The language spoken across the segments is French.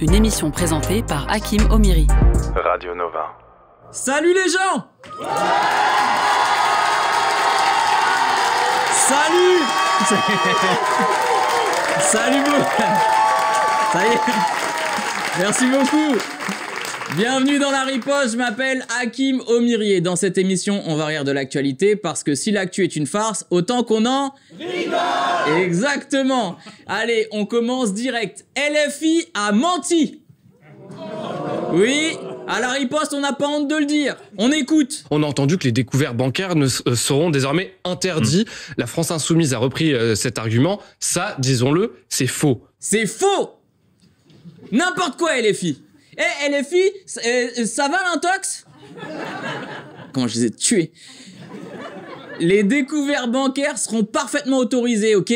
une émission présentée par Hakim Omiri. Radio Nova. Salut les gens! Salut! Salut vous! Ça y est! Merci beaucoup! Bienvenue dans la riposte, je m'appelle Hakim Omiri et dans cette émission, on va rire de l'actualité parce que si l'actu est une farce, autant qu'on en... rigole! Exactement! Allez, on commence direct. LFI a menti! Oui, à la riposte, on n'a pas honte de le dire. On écoute. On a entendu que les découverts bancaires seront désormais interdits. La France Insoumise a repris cet argument. Ça, disons-le, c'est faux. C'est faux! N'importe quoi, LFI! Eh, LFI, ça va l'intox? Comment je les ai tués? Les découverts bancaires seront parfaitement autorisés, ok?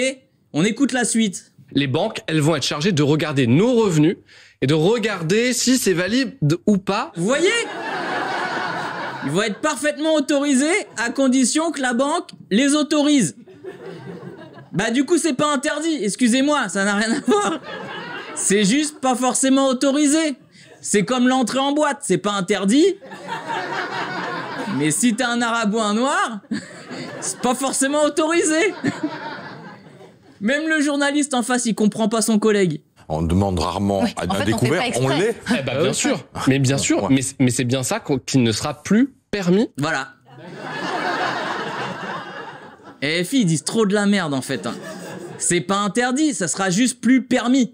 On écoute la suite. Les banques, elles vont être chargées de regarder nos revenus et de regarder si c'est valide ou pas. Vous voyez? Ils vont être parfaitement autorisés à condition que la banque les autorise. Bah du coup, c'est pas interdit, excusez-moi, ça n'a rien à voir. C'est juste pas forcément autorisé. C'est comme l'entrée en boîte, c'est pas interdit. Mais si t'as un arabe ou un noir, c'est pas forcément autorisé. Même le journaliste en face, il comprend pas son collègue. On demande rarement à un découvert, on l'est. Eh bah, bien sûr, mais bien sûr, mais c'est bien ça qu'il ne sera plus permis. Voilà. Et les filles, ils disent trop de la merde en fait. Hein. C'est pas interdit, ça sera juste plus permis.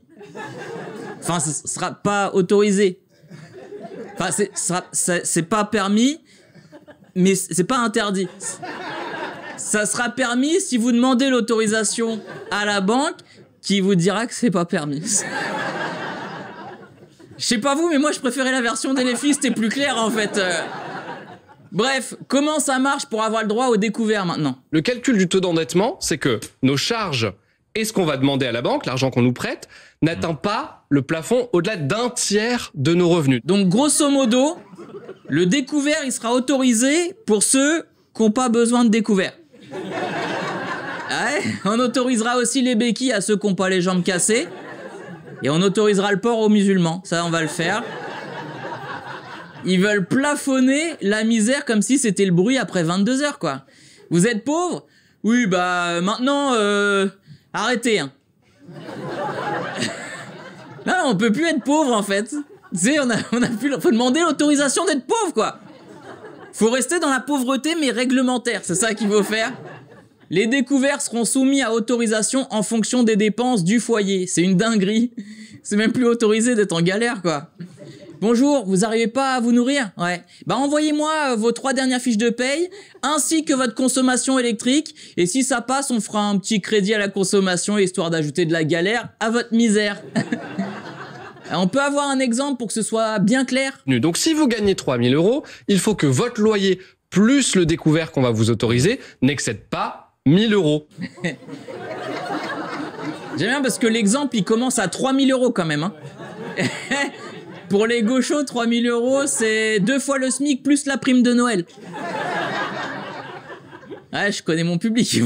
Enfin, ce sera pas autorisé. Enfin, c'est pas permis, mais c'est pas interdit. Ça sera permis si vous demandez l'autorisation à la banque qui vous dira que c'est pas permis. Je sais pas vous, mais moi je préférais la version des filles, c'était plus clair en fait. Bref, comment ça marche pour avoir le droit au découvert maintenant? Le calcul du taux d'endettement, c'est que nos charges et ce qu'on va demander à la banque, l'argent qu'on nous prête, n'atteint pas le plafond au-delà d'un tiers de nos revenus. Donc grosso modo, le découvert il sera autorisé pour ceux qui n'ont pas besoin de découvert. Ouais, on autorisera aussi les béquilles à ceux qui n'ont pas les jambes cassées. Et on autorisera le porc aux musulmans. Ça, on va le faire. Ils veulent plafonner la misère comme si c'était le bruit après 22 heures, quoi. Vous être pauvre? Oui, bah, maintenant, arrêtez, hein. Non, on peut plus être pauvre, en fait. Tu sais, faut demander l'autorisation d'être pauvre, quoi. Faut rester dans la pauvreté, mais réglementaire. C'est ça qu'il faut faire. Les découverts seront soumis à autorisation en fonction des dépenses du foyer. C'est une dinguerie. C'est même plus autorisé d'être en galère, quoi. Bonjour, vous arrivez pas à vous nourrir? Ouais. Bah envoyez-moi vos 3 dernières fiches de paye, ainsi que votre consommation électrique. Et si ça passe, on fera un petit crédit à la consommation, histoire d'ajouter de la galère à votre misère. On peut avoir un exemple pour que ce soit bien clair? Donc si vous gagnez 3 000 €, il faut que votre loyer plus le découvert qu'on va vous autoriser n'excède pas 1 000 €. J'aime bien parce que l'exemple, il commence à 3 000 € quand même. Hein. Pour les gauchos, 3 000 €, c'est 2 fois le SMIC plus la prime de Noël. Ouais, je connais mon public.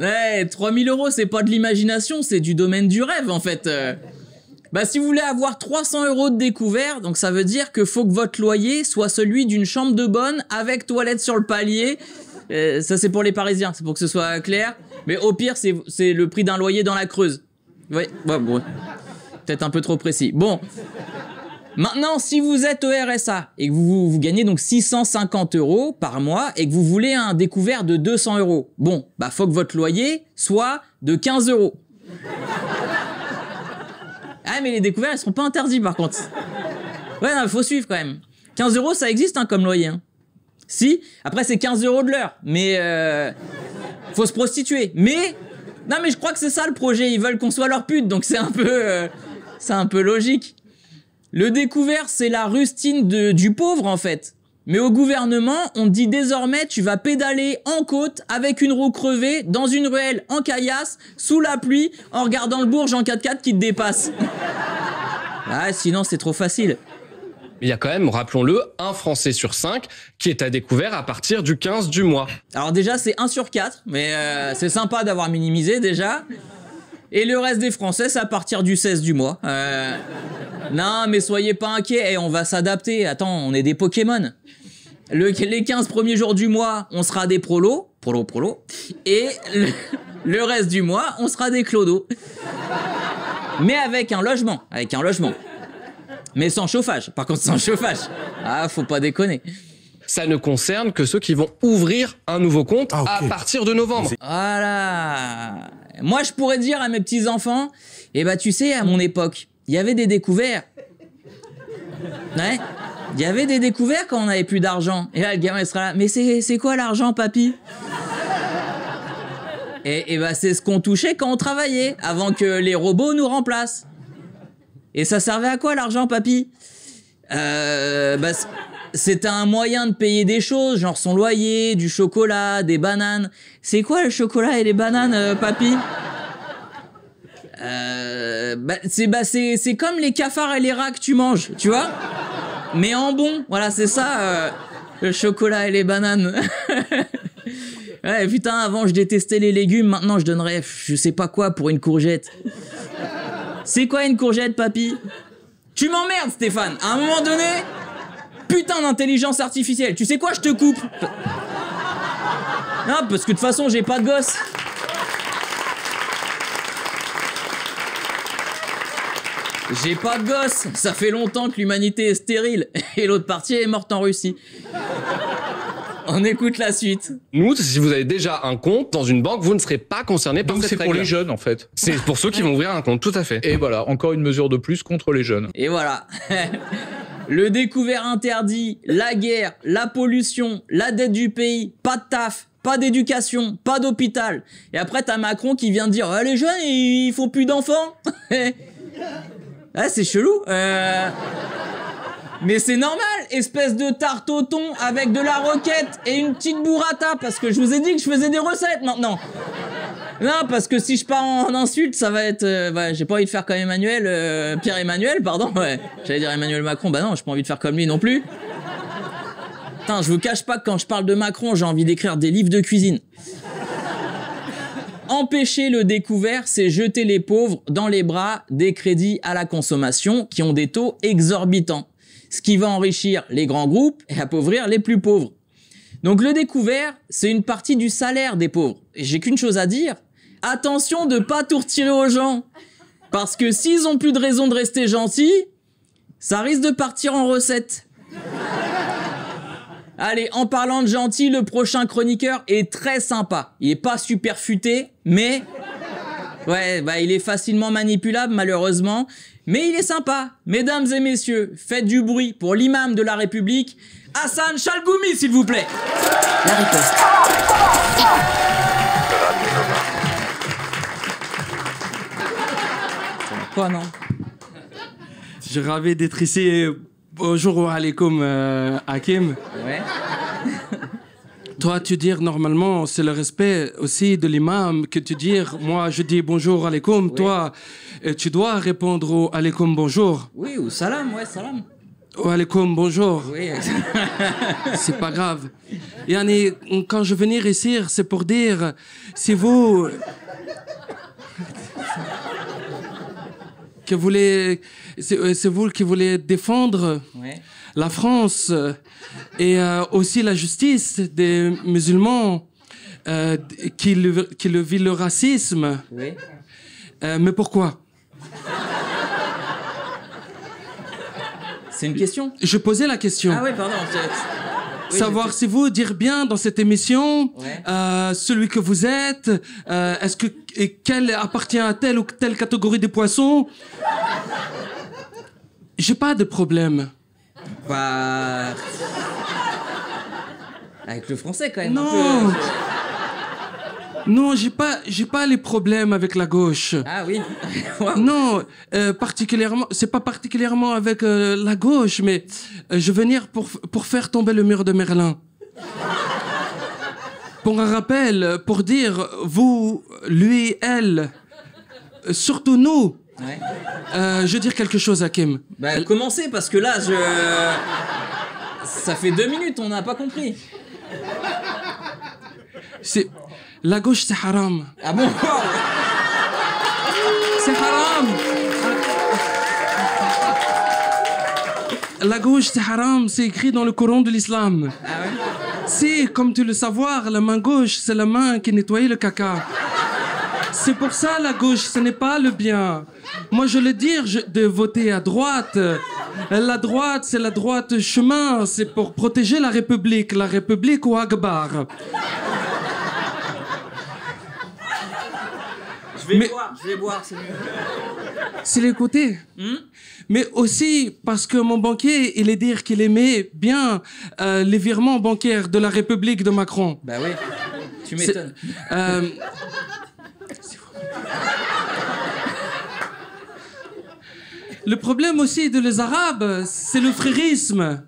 Ouais, 3 000 €, c'est pas de l'imagination, c'est du domaine du rêve, en fait. Bah, si vous voulez avoir 300 € de découvert, donc ça veut dire que faut que votre loyer soit celui d'une chambre de bonne avec toilette sur le palier. Ça, c'est pour les Parisiens, c'est pour que ce soit clair. Mais au pire, c'est le prix d'un loyer dans la Creuse. Ouais, bon. Peut-être un peu trop précis. Bon. Maintenant, si vous êtes au RSA et que vous gagnez donc 650 € par mois et que vous voulez un découvert de 200 €, bon, bah faut que votre loyer soit de 15 €. Ah, mais les découverts, ils seront pas interdits par contre. Ouais, non, faut suivre quand même. 15 €, ça existe hein, comme loyer. Hein. Si, après c'est 15 € de l'heure, mais faut se prostituer. Mais, non mais je crois que c'est ça le projet, ils veulent qu'on soit leur pute, donc c'est un peu logique. Le découvert, c'est la rustine du pauvre en fait. Mais au gouvernement, on te dit désormais tu vas pédaler en côte avec une roue crevée dans une ruelle en caillasse, sous la pluie, en regardant le Bourges en 4x4 qui te dépasse. Ah, sinon c'est trop facile. Il y a quand même, rappelons-le, 1 Français sur 5 qui est à découvert à partir du 15 du mois. Alors déjà, c'est 1 sur 4, mais c'est sympa d'avoir minimisé déjà. Et le reste des Français, c'est à partir du 16 du mois. Non, mais soyez pas inquiets, on va s'adapter. Attends, on est des Pokémon. Les 15 premiers jours du mois, on sera des prolos. Prolo. Et le reste du mois, on sera des clodos. Mais avec un logement. Mais sans chauffage. Par contre, sans chauffage. Ah, faut pas déconner. Ça ne concerne que ceux qui vont ouvrir un nouveau compte à partir de novembre. Voilà. Moi, je pourrais dire à mes petits-enfants, tu sais, à mon époque, il y avait des découverts. Ouais. Il y avait des découverts quand on n'avait plus d'argent. Et là, le gamin, il sera là. Mais c'est quoi l'argent, papy? Et c'est ce qu'on touchait quand on travaillait, avant que les robots nous remplacent. Et ça servait à quoi, l'argent, papy? C'était un moyen de payer des choses, genre son loyer, du chocolat, des bananes. C'est quoi le chocolat et les bananes, papy? C'est comme les cafards et les rats que tu manges, tu vois? Mais en bon, voilà, c'est ça, le chocolat et les bananes. Ouais, putain, avant je détestais les légumes, maintenant je donnerais je sais pas quoi pour une courgette. C'est quoi une courgette, papy? Tu m'emmerdes, Stéphane. À un moment donné, putain d'intelligence artificielle. Tu sais quoi, je te coupe. Non, parce que de toute façon, j'ai pas de gosse. J'ai pas de gosse. Ça fait longtemps que l'humanité est stérile. Et l'autre partie est morte en Russie. On écoute la suite. Nous, si vous avez déjà un compte dans une banque, vous ne serez pas concerné par cette règle. Donc c'est pour les jeunes, en fait. C'est pour ceux qui vont ouvrir un compte, tout à fait. Et voilà, encore une mesure de plus contre les jeunes. Et voilà. Le découvert interdit, la guerre, la pollution, la dette du pays, pas de taf, pas d'éducation, pas d'hôpital. Et après, t'as Macron qui vient de dire les jeunes, ils font plus d'enfants. Ah, c'est chelou. Mais c'est normal, espèce de tarte au thon avec de la roquette et une petite burrata, parce que je vous ai dit que je faisais des recettes maintenant. Non, parce que si je pars en insulte, ça va être... j'ai pas envie de faire comme Pierre-Emmanuel, pardon. Ouais. J'allais dire Emmanuel Macron, non, j'ai pas envie de faire comme lui non plus. Putain, je vous cache pas que quand je parle de Macron, j'ai envie d'écrire des livres de cuisine. Empêcher le découvert, c'est jeter les pauvres dans les bras des crédits à la consommation qui ont des taux exorbitants. Ce qui va enrichir les grands groupes et appauvrir les plus pauvres. Donc le découvert, c'est une partie du salaire des pauvres. Et j'ai qu'une chose à dire, attention de pas tout retirer aux gens. Parce que s'ils ont plus de raison de rester gentils, ça risque de partir en recette. Allez, en parlant de gentil, le prochain chroniqueur est très sympa. Il est pas super futé, mais... Ouais, il est facilement manipulable, malheureusement. Mais il est sympa. Mesdames et messieurs, faites du bruit pour l'imam de la République, Hassan Chalgoumi, s'il vous plaît. La riposte. Quoi, non? Je suis ravi d'être ici. Bonjour wa alaikum, Hakim. Ouais. Toi, tu dis normalement, c'est le respect aussi de l'imam que tu dis. Moi, je dis bonjour alaikum. Oui. Toi, tu dois répondre au alaikum bonjour. Oui, ou salam, ouais, salam. Au alaikum bonjour. Oui. C'est pas grave. Yani, quand je venir ici, c'est pour dire, si vous... que voulez... C'est vous qui voulez défendre la France et aussi la justice des musulmans qui vivent le racisme. Oui. Mais pourquoi? C'est une question? Je posais la question. Ah oui, pardon. Oui, savoir si vous dire bien dans cette émission, celui que vous êtes, est-ce que quel appartient à telle ou telle catégorie de poissons. J'ai pas de problème. Avec le français quand même. Non. Un peu... Non, j'ai pas les problèmes avec la gauche. Ah oui. Non, particulièrement, c'est pas particulièrement avec la gauche, mais je veux venir pour faire tomber le mur de Merlin. Pour un rappel, pour dire vous, lui, elle, surtout nous. Ouais. Je veux dire quelque chose, Hakim. Commencez, parce que là, ça fait 2 minutes, on n'a pas compris. La gauche, c'est haram. Ah bon? C'est haram. La gauche, c'est haram, c'est écrit dans le Coran de l'islam. Ah ouais? Si, comme tu le savoir, la main gauche, c'est la main qui nettoie le caca. C'est pour ça la gauche, ce n'est pas le bien. Moi, je le dire de voter à droite. La droite, c'est la droite chemin, c'est pour protéger la République ou Akbar. Je vais boire, c'est mieux. C'est les côtés. Mais aussi parce que mon banquier, il est dire qu'il aimait bien les virements bancaires de la République de Macron. Bah oui, tu m'étonnes. Le problème aussi de les Arabes, c'est le frérisme.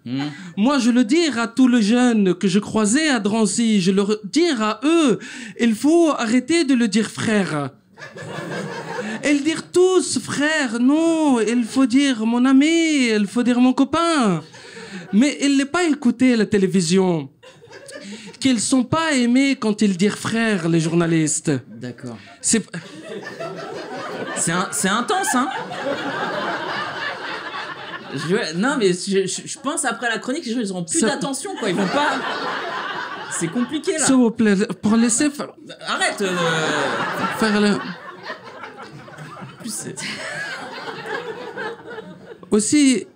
Moi, je le dis à tous les jeunes que je croisais à Drancy, je leur dis à eux, il faut arrêter de le dire frère. Et le dire tous frère, non, il faut dire mon ami, il faut dire mon copain. Mais il n'est pas écouté la télévision. Qu'ils sont pas aimés quand ils disent frère, les journalistes. D'accord. C'est intense, hein. Non, mais je pense après la chronique, les gens, ils auront plus d'attention, quoi. Ils vont pas... C'est compliqué, là. S'il vous plaît, pour laisser... Arrête faire le... Aussi,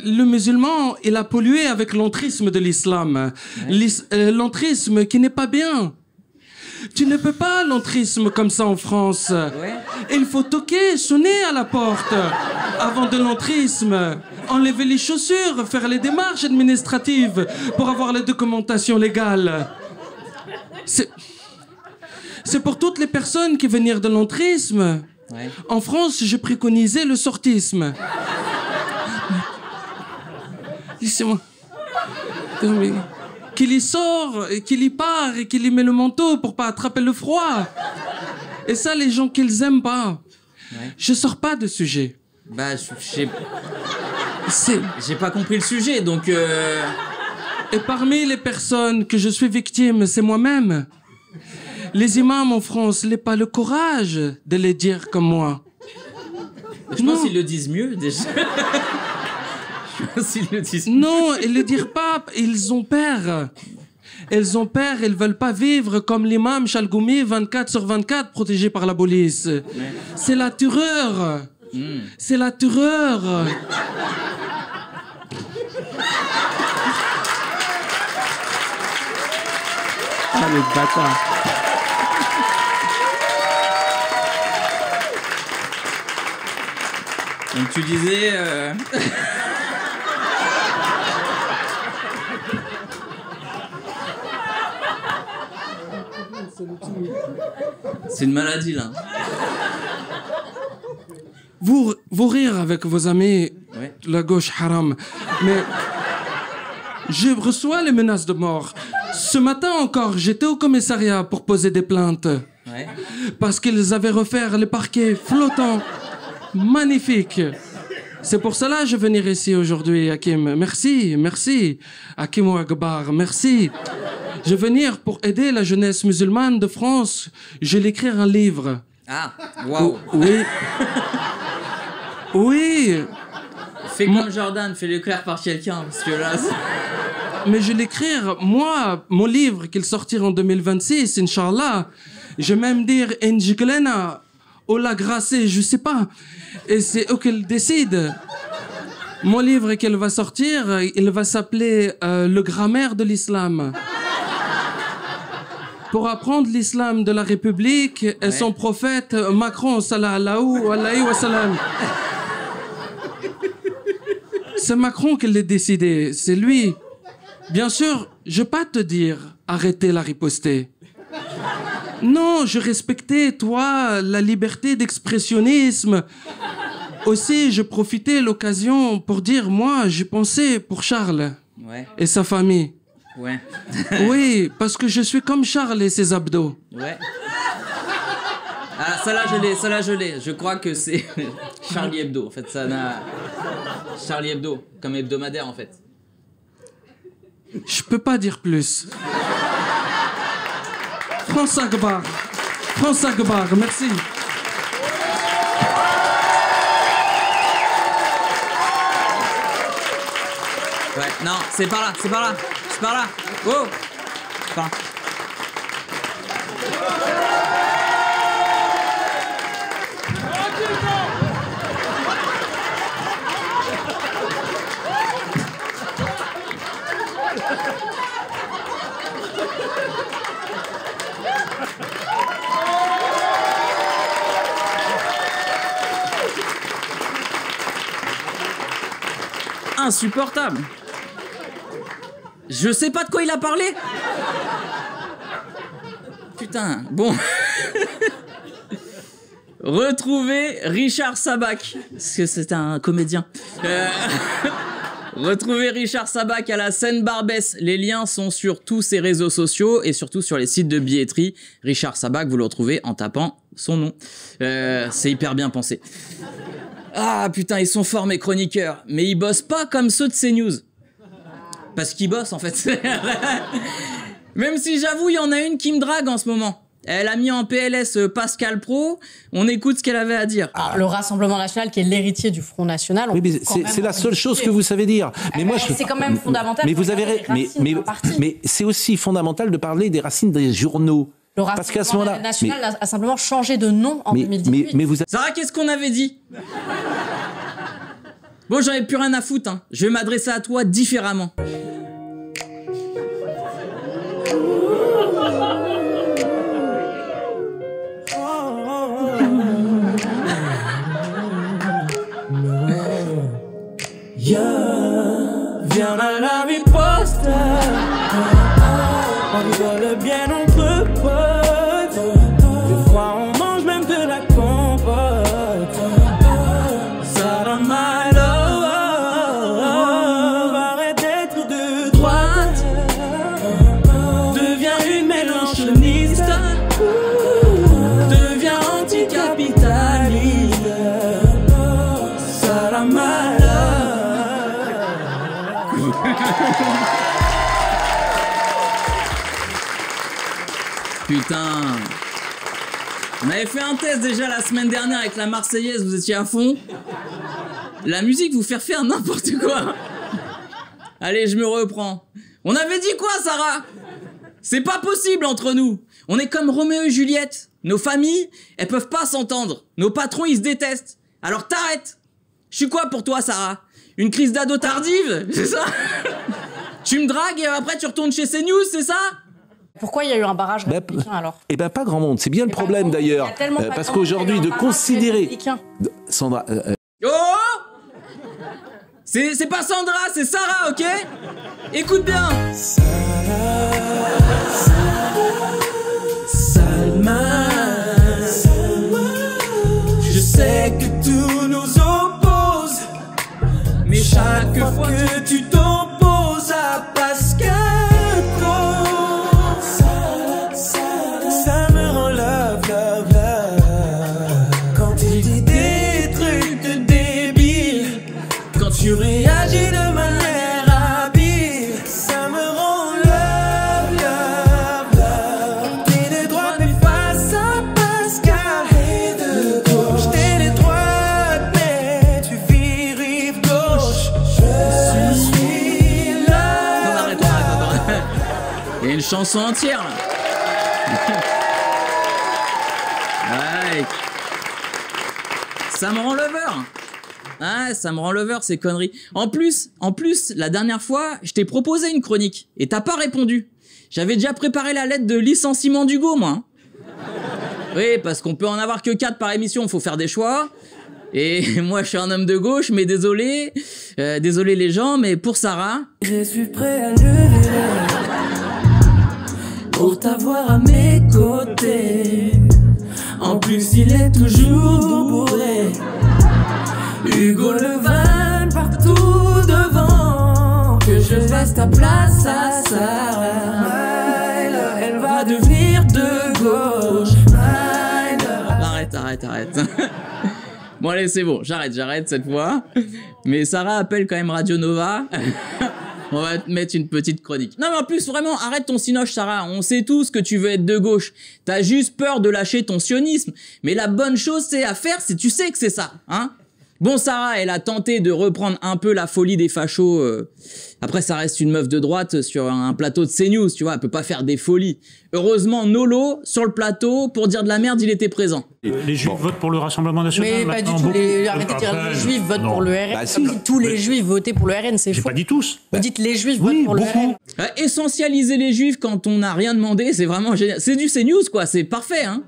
le musulman, il a pollué avec l'entrisme de l'islam. Ouais. L'entrisme qui n'est pas bien. Tu ne peux pas l'entrisme comme ça en France. Ouais. Il faut toquer, sonner à la porte avant de l'entrisme. Enlever les chaussures, faire les démarches administratives pour avoir la documentation légale. C'est pour toutes les personnes qui viennent de l'entrisme. Ouais. En France, je préconisais le sortisme. Laissez-moi. Qu'il y sort, qu'il y part et qu'il y met le manteau pour pas attraper le froid. Et ça, les gens qu'ils aiment pas. Ouais. Je sors pas de sujet. Bah, j'ai pas compris le sujet, donc... Et parmi les personnes que je suis victime, c'est moi-même. Les imams en France n'ont pas le courage de les dire comme moi. Je pense qu'ils le disent mieux, déjà. Non, ils le disent pas, ils ont peur. Ils ont peur, ils veulent pas vivre comme l'imam Chalgoumi 24/24 protégé par la police. Ouais. C'est la terreur. C'est la terreur. Ah, les bâtards. Donc tu disais... C'est une maladie, là. Vous rire avec vos amis, ouais. La gauche haram. Mais je reçois les menaces de mort. Ce matin encore, j'étais au commissariat pour poser des plaintes. Ouais. Parce qu'ils avaient refait les parquets flottants. Magnifique. C'est pour cela que je venir ici aujourd'hui, Hakim. Merci, merci. Hakim Akbar, merci. Je vais venir pour aider la jeunesse musulmane de France. Je vais écrire un livre. Ah, waouh. Oui. Oui. Fais comme Jordan, fais-le clair par quelqu'un, parce que là... Mais je vais l'écrire, moi, mon livre, qu'il sortira en 2026, Inch'Allah. Je vais même dire, Injiglena, Ola Gracé, je sais pas. Et c'est eux qui le décident. Mon livre qu'elle va sortir, il va s'appeler Le grammaire de l'islam. Pour apprendre l'islam de la République et son prophète Macron, sallallahu alayhi wa sallam. C'est Macron qui l'a décidé, c'est lui. Bien sûr, je vais pas te dire arrêtez la riposter. Non, je respectais, toi, la liberté d'expressionnisme. Aussi, je profitais de l'occasion pour dire, moi, j'ai pensé pour Charles et sa famille. Ouais. Oui, parce que je suis comme Charles et ses abdos. Ouais. Ah, ça là je l'ai. Je crois que c'est Charlie Hebdo, en fait. Ça n'a... Charlie Hebdo, comme hebdomadaire, en fait. Je peux pas dire plus. France Akbar, merci. Ouais, non, c'est par là, c'est par là, c'est par là. Oh, c'est par là. Insupportable. Je sais pas de quoi il a parlé. Putain, bon. Retrouvez Richard Sabac, parce que c'est un comédien. Retrouvez Richard Sabac à la Seine-Barbès. Les liens sont sur tous ses réseaux sociaux et surtout sur les sites de billetterie. Richard Sabac, vous le retrouvez en tapant son nom. C'est hyper bien pensé. Ah putain, ils sont forts mes chroniqueurs, mais ils bossent pas comme ceux de CNews. Parce qu'ils bossent en fait. Même si j'avoue, il y en a une qui me drague en ce moment. Elle a mis en PLS Pascal Pro, on écoute ce qu'elle avait à dire. Alors, le Rassemblement National, qui est l'héritier du Front National... Oui, mais c'est la seule chose que vous savez dire. Mais moi, c'est quand même fondamental. Mais vous avez... Mais c'est aussi fondamental de parler des racines des journaux. Le Rassemblement National a simplement changé de nom en 2018. Mais vous... Sarah, qu'est-ce qu'on avait dit? Bon, j'en ai plus rien à foutre, hein. Je vais m'adresser à toi différemment. Viens à la riposte. On rigole bien entre potes. Des fois on mange même de la compote. Sarah my love, arrête d'être de droite. Deviens une mélanchoniste. Deviens anticapitaliste. Sarah my love. Putain. On avait fait un test déjà la semaine dernière avec la Marseillaise, vous étiez à fond. La musique vous fait faire n'importe quoi. Allez, je me reprends. On avait dit quoi, Sarah? C'est pas possible entre nous. On est comme Roméo et Juliette. Nos familles, elles peuvent pas s'entendre. Nos patrons, ils se détestent. Alors t'arrêtes. Je suis quoi pour toi, Sarah? Une crise d'ado tardive? C'est ça? Tu me dragues et après tu retournes chez CNews, c'est ça? Pourquoi il y a eu un barrage républicain alors? Eh ben pas grand monde, c'est bien le problème d'ailleurs. Parce qu'aujourd'hui, de considérer... Sandra... Oh! C'est pas Sandra, c'est Sarah, ok? Écoute bien. Salma, je sais que tout nous oppose, mais chaque fois que tu t'opposes à Pascal Pro, ça me rend love. Quand il dit des trucs débiles, quand tu réagis de manière habile, ça me rend love. T'es de droite mais face à Pascal et de gauche. T'es de droite mais tu vis rive gauche. Je suis là. Arrête. Il y a une chanson entière là. Ouais. Ça me rend lover. Ah, ça me rend lover ces conneries. En plus, la dernière fois, je t'ai proposé une chronique et t'as pas répondu. J'avais déjà préparé la lettre de licenciement d'Hugo, moi. Hein. Oui, parce qu'on peut en avoir que 4 par émission, faut faire des choix. Et moi, je suis un homme de gauche, mais désolé les gens, mais pour Sarah... Je suis prêt à lever pour t'avoir à mes côtés. En plus, il est toujours bourré. Hugo Levan partout devant. Que je laisse ta place à Sarah. Elle va devenir de gauche. Arrête. Bon allez, c'est bon, j'arrête cette fois. Mais Sarah appelle quand même Radio Nova. On va te mettre une petite chronique. Non mais en plus, vraiment, arrête ton cinoche, Sarah. On sait tous que tu veux être de gauche. T'as juste peur de lâcher ton sionisme. Mais la bonne chose, c'est à faire, c'est tu sais que c'est ça, hein. Bon, Sarah, elle a tenté de reprendre un peu la folie des fachos. Après, ça reste une meuf de droite sur un plateau de CNews, tu vois, elle peut pas faire des folies. Heureusement, Nolo, sur le plateau, pour dire de la merde, il était présent. Les Juifs votent pour le Rassemblement National. Mais pas du tout. Arrêtez de dire les Juifs votent pour le RN. Comme si tous les Juifs votaient pour le RN, c'est faux. J'ai pas dit tous. Vous dites les Juifs votent pour le RN. Essentialiser les Juifs quand on n'a rien demandé, c'est vraiment génial. C'est du CNews, quoi, c'est parfait, hein.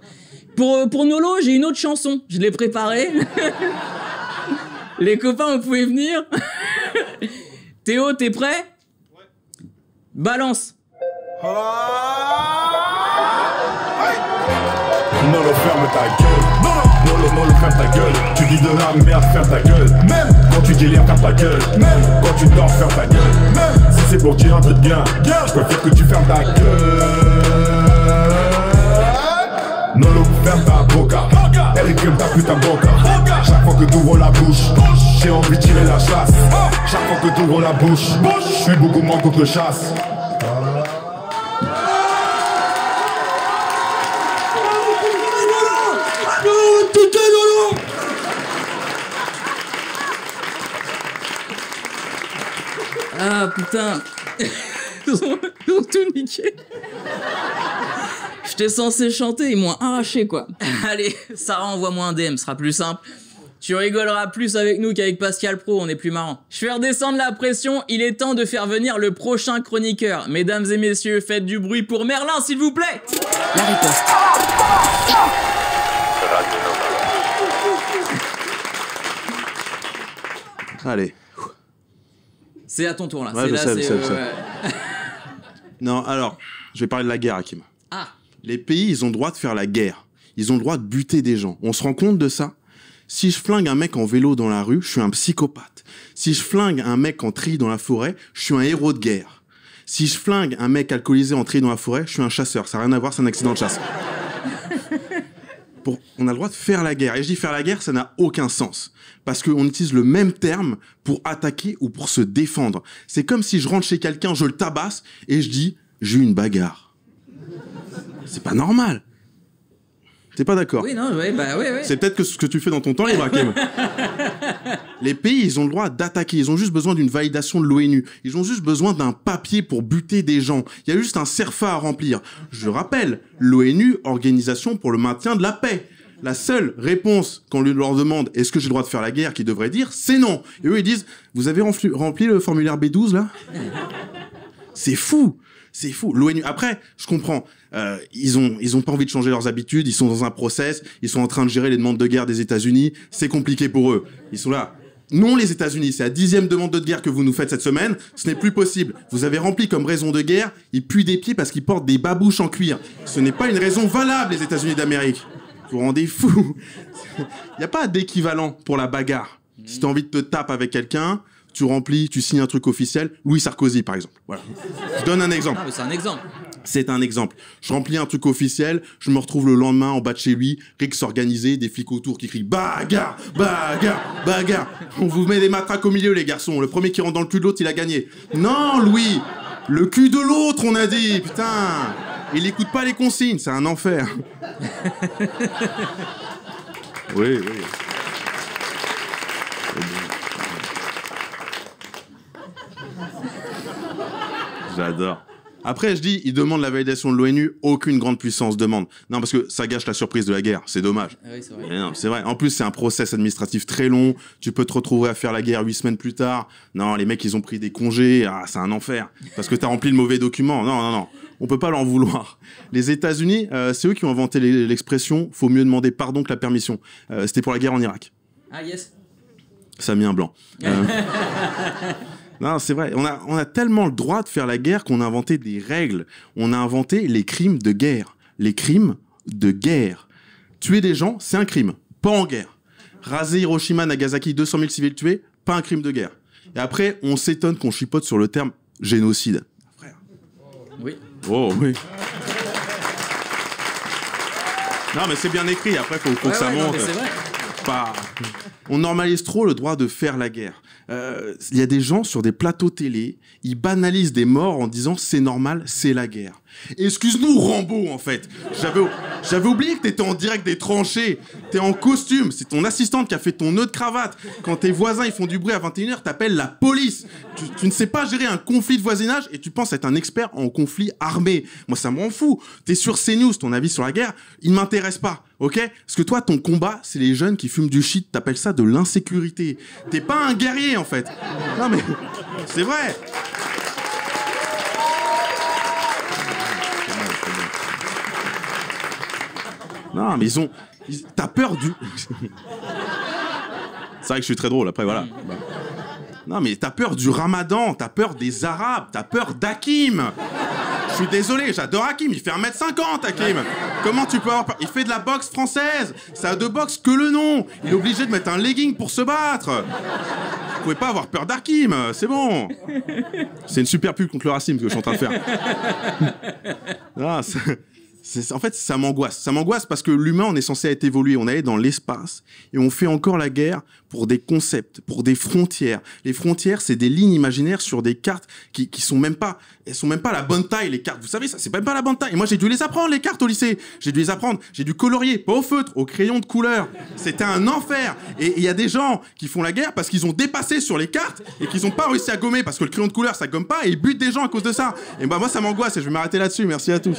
Pour Nolo, j'ai une autre chanson, je l'ai préparée. Les copains, vous pouvez venir. Théo, t'es prêt? Ouais. Balance. Nolo, ferme ta gueule. Nolo, ferme ta gueule. Tu dis de la merde, ferme ta gueule. Même quand tu délires, ferme ta gueule. Même quand tu dors, ferme ta gueule. Même si c'est pour dire un truc bien, je préfère que tu fermes ta gueule. Nolo, ferme ta boca. Elle réclame ta putain de boca. Chaque fois que t'ouvres la bouche, j'ai envie de tirer la chasse. Chaque fois que t'ouvres la bouche, je suis beaucoup moins contre chasse. Ah putain. Ils ont tout niqué. J'étais censé chanter, ils m'ont arraché quoi. Allez, Sarah, envoie-moi un DM, ce sera plus simple. Tu rigoleras plus avec nous qu'avec Pascal Pro, on est plus marrant. Je fais redescendre la pression, il est temps de faire venir le prochain chroniqueur. Mesdames et messieurs, faites du bruit pour Merlin, s'il vous plaît. La riposte. Allez. C'est à ton tour là. Ouais, je sais. Non, alors, je vais parler de la guerre, Hakim. Ah. Les pays, ils ont le droit de faire la guerre. Ils ont le droit de buter des gens. On se rend compte de ça? Si je flingue un mec en vélo dans la rue, je suis un psychopathe. Si je flingue un mec en tri dans la forêt, je suis un héros de guerre. Si je flingue un mec alcoolisé en tri dans la forêt, je suis un chasseur. Ça n'a rien à voir, c'est un accident de chasse. On a le droit de faire la guerre. Et je dis faire la guerre, ça n'a aucun sens. Parce qu'on utilise le même terme pour attaquer ou pour se défendre. C'est comme si je rentre chez quelqu'un, je le tabasse, et je dis « j'ai eu une bagarre ». C'est pas normal. T'es pas d'accord? Oui, non, ouais, bah ouais. C'est peut-être que ce que tu fais dans ton temps libre, Hakim. Les pays, ils ont le droit d'attaquer. Ils ont juste besoin d'une validation de l'ONU. Ils ont juste besoin d'un papier pour buter des gens. Il y a juste un CERFA à remplir. Je rappelle, l'ONU, Organisation pour le maintien de la paix. La seule réponse quand on leur demande « est-ce que j'ai le droit de faire la guerre » qu'ils devraient dire, c'est non. Et eux, ils disent « vous avez rempli le formulaire B12, là ?» C'est fou. C'est fou. L'ONU. Après, je comprends. Ils ont pas envie de changer leurs habitudes. Ils sont dans un process. Ils sont en train de gérer les demandes de guerre des États-Unis. C'est compliqué pour eux. Ils sont là. Non, les États-Unis, c'est la 10e demande de guerre que vous nous faites cette semaine. Ce n'est plus possible. Vous avez rempli comme raison de guerre. Ils puent des pieds parce qu'ils portent des babouches en cuir. Ce n'est pas une raison valable, les États-Unis d'Amérique. Vous vous rendez fou. Il n'y a pas d'équivalent pour la bagarre. Si tu as envie de te taper avec quelqu'un, tu remplis, tu signes un truc officiel. Louis Sarkozy, par exemple. Voilà. Je donne un exemple. Ah, mais c'est un exemple. C'est un exemple. Je remplis un truc officiel, je me retrouve le lendemain en bas de chez lui, Rix organisé, des flics autour qui crient « bagarre, bagarre, bagarre ». On vous met des matraques au milieu, les garçons. Le premier qui rentre dans le cul de l'autre, il a gagné. Non, Louis, le cul de l'autre, on a dit. Putain, il écoute pas les consignes, c'est un enfer. Oui. J'adore. Après, je dis, ils demandent la validation de l'ONU, aucune grande puissance demande. Non, parce que ça gâche la surprise de la guerre, c'est dommage. Ah oui, c'est vrai. Non, c'est vrai. En plus, c'est un process administratif très long, tu peux te retrouver à faire la guerre 8 semaines plus tard. Non, les mecs, ils ont pris des congés, c'est un enfer. Parce que t'as rempli le mauvais document. Non. On peut pas leur vouloir. Les États-Unis, c'est eux qui ont inventé l'expression « faut mieux demander pardon que la permission ». C'était pour la guerre en Irak. Ah, yes. Ça a mis un blanc. Non, c'est vrai. On a tellement le droit de faire la guerre qu'on a inventé des règles. On a inventé les crimes de guerre. Les crimes de guerre. Tuer des gens, c'est un crime. Pas en guerre. Raser Hiroshima, Nagasaki, 200 000 civils tués, pas un crime de guerre. Et après, on s'étonne qu'on chipote sur le terme génocide. Frère. Oui. Oh, oui. Non, mais c'est bien écrit. Après, faut que ça monte. Non, mais c'est vrai. Pas... On normalise trop le droit de faire la guerre. Il y a des gens sur des plateaux télé, ils banalisent des morts en disant c'est normal, c'est la guerre. Excuse-nous Rambo en fait. J'avais oublié que t'étais en direct des tranchées. T'es en costume, c'est ton assistante qui a fait ton nœud de cravate. Quand tes voisins ils font du bruit à 21h, t'appelles la police. Tu ne sais pas gérer un conflit de voisinage et tu penses être un expert en conflit armé. Moi ça m'en fout. T'es sur CNews, ton avis sur la guerre, il m'intéresse pas. Ok? Parce que toi, ton combat, c'est les jeunes qui fument du shit. T'appelles ça de l'insécurité. T'es pas un guerrier, en fait. Non, mais c'est vrai. Non, mais t'as peur du... C'est vrai que je suis très drôle, après, voilà. Non, mais t'as peur du ramadan, t'as peur des arabes, t'as peur d'Hakim. Je suis désolé, j'adore Hakim, il fait 1m50, Hakim. Comment tu peux avoir peur? Il fait de la boxe française. Ça a de boxe que le nom. Il est obligé de mettre un legging pour se battre. Vous pouvez pas avoir peur d'Hakim, c'est bon. C'est une super pub contre le racisme que je suis en train de faire. Ah, en fait, ça m'angoisse. Ça m'angoisse parce que l'humain, on est censé être évolué. On est dans l'espace et on fait encore la guerre pour des concepts, pour des frontières. Les frontières, c'est des lignes imaginaires sur des cartes qui sont même pas, elles sont même pas la bonne taille, les cartes. Vous savez, ça, c'est même pas la bonne taille. Et moi, j'ai dû les apprendre, les cartes au lycée. J'ai dû les apprendre. J'ai dû colorier, pas au feutre, au crayon de couleur. C'était un enfer. Et il y a des gens qui font la guerre parce qu'ils ont dépassé sur les cartes et qu'ils ont pas réussi à gommer parce que le crayon de couleur, ça gomme pas et ils butent des gens à cause de ça. Et bah, moi, ça m'angoisse et je vais m'arrêter là-dessus. Merci à tous.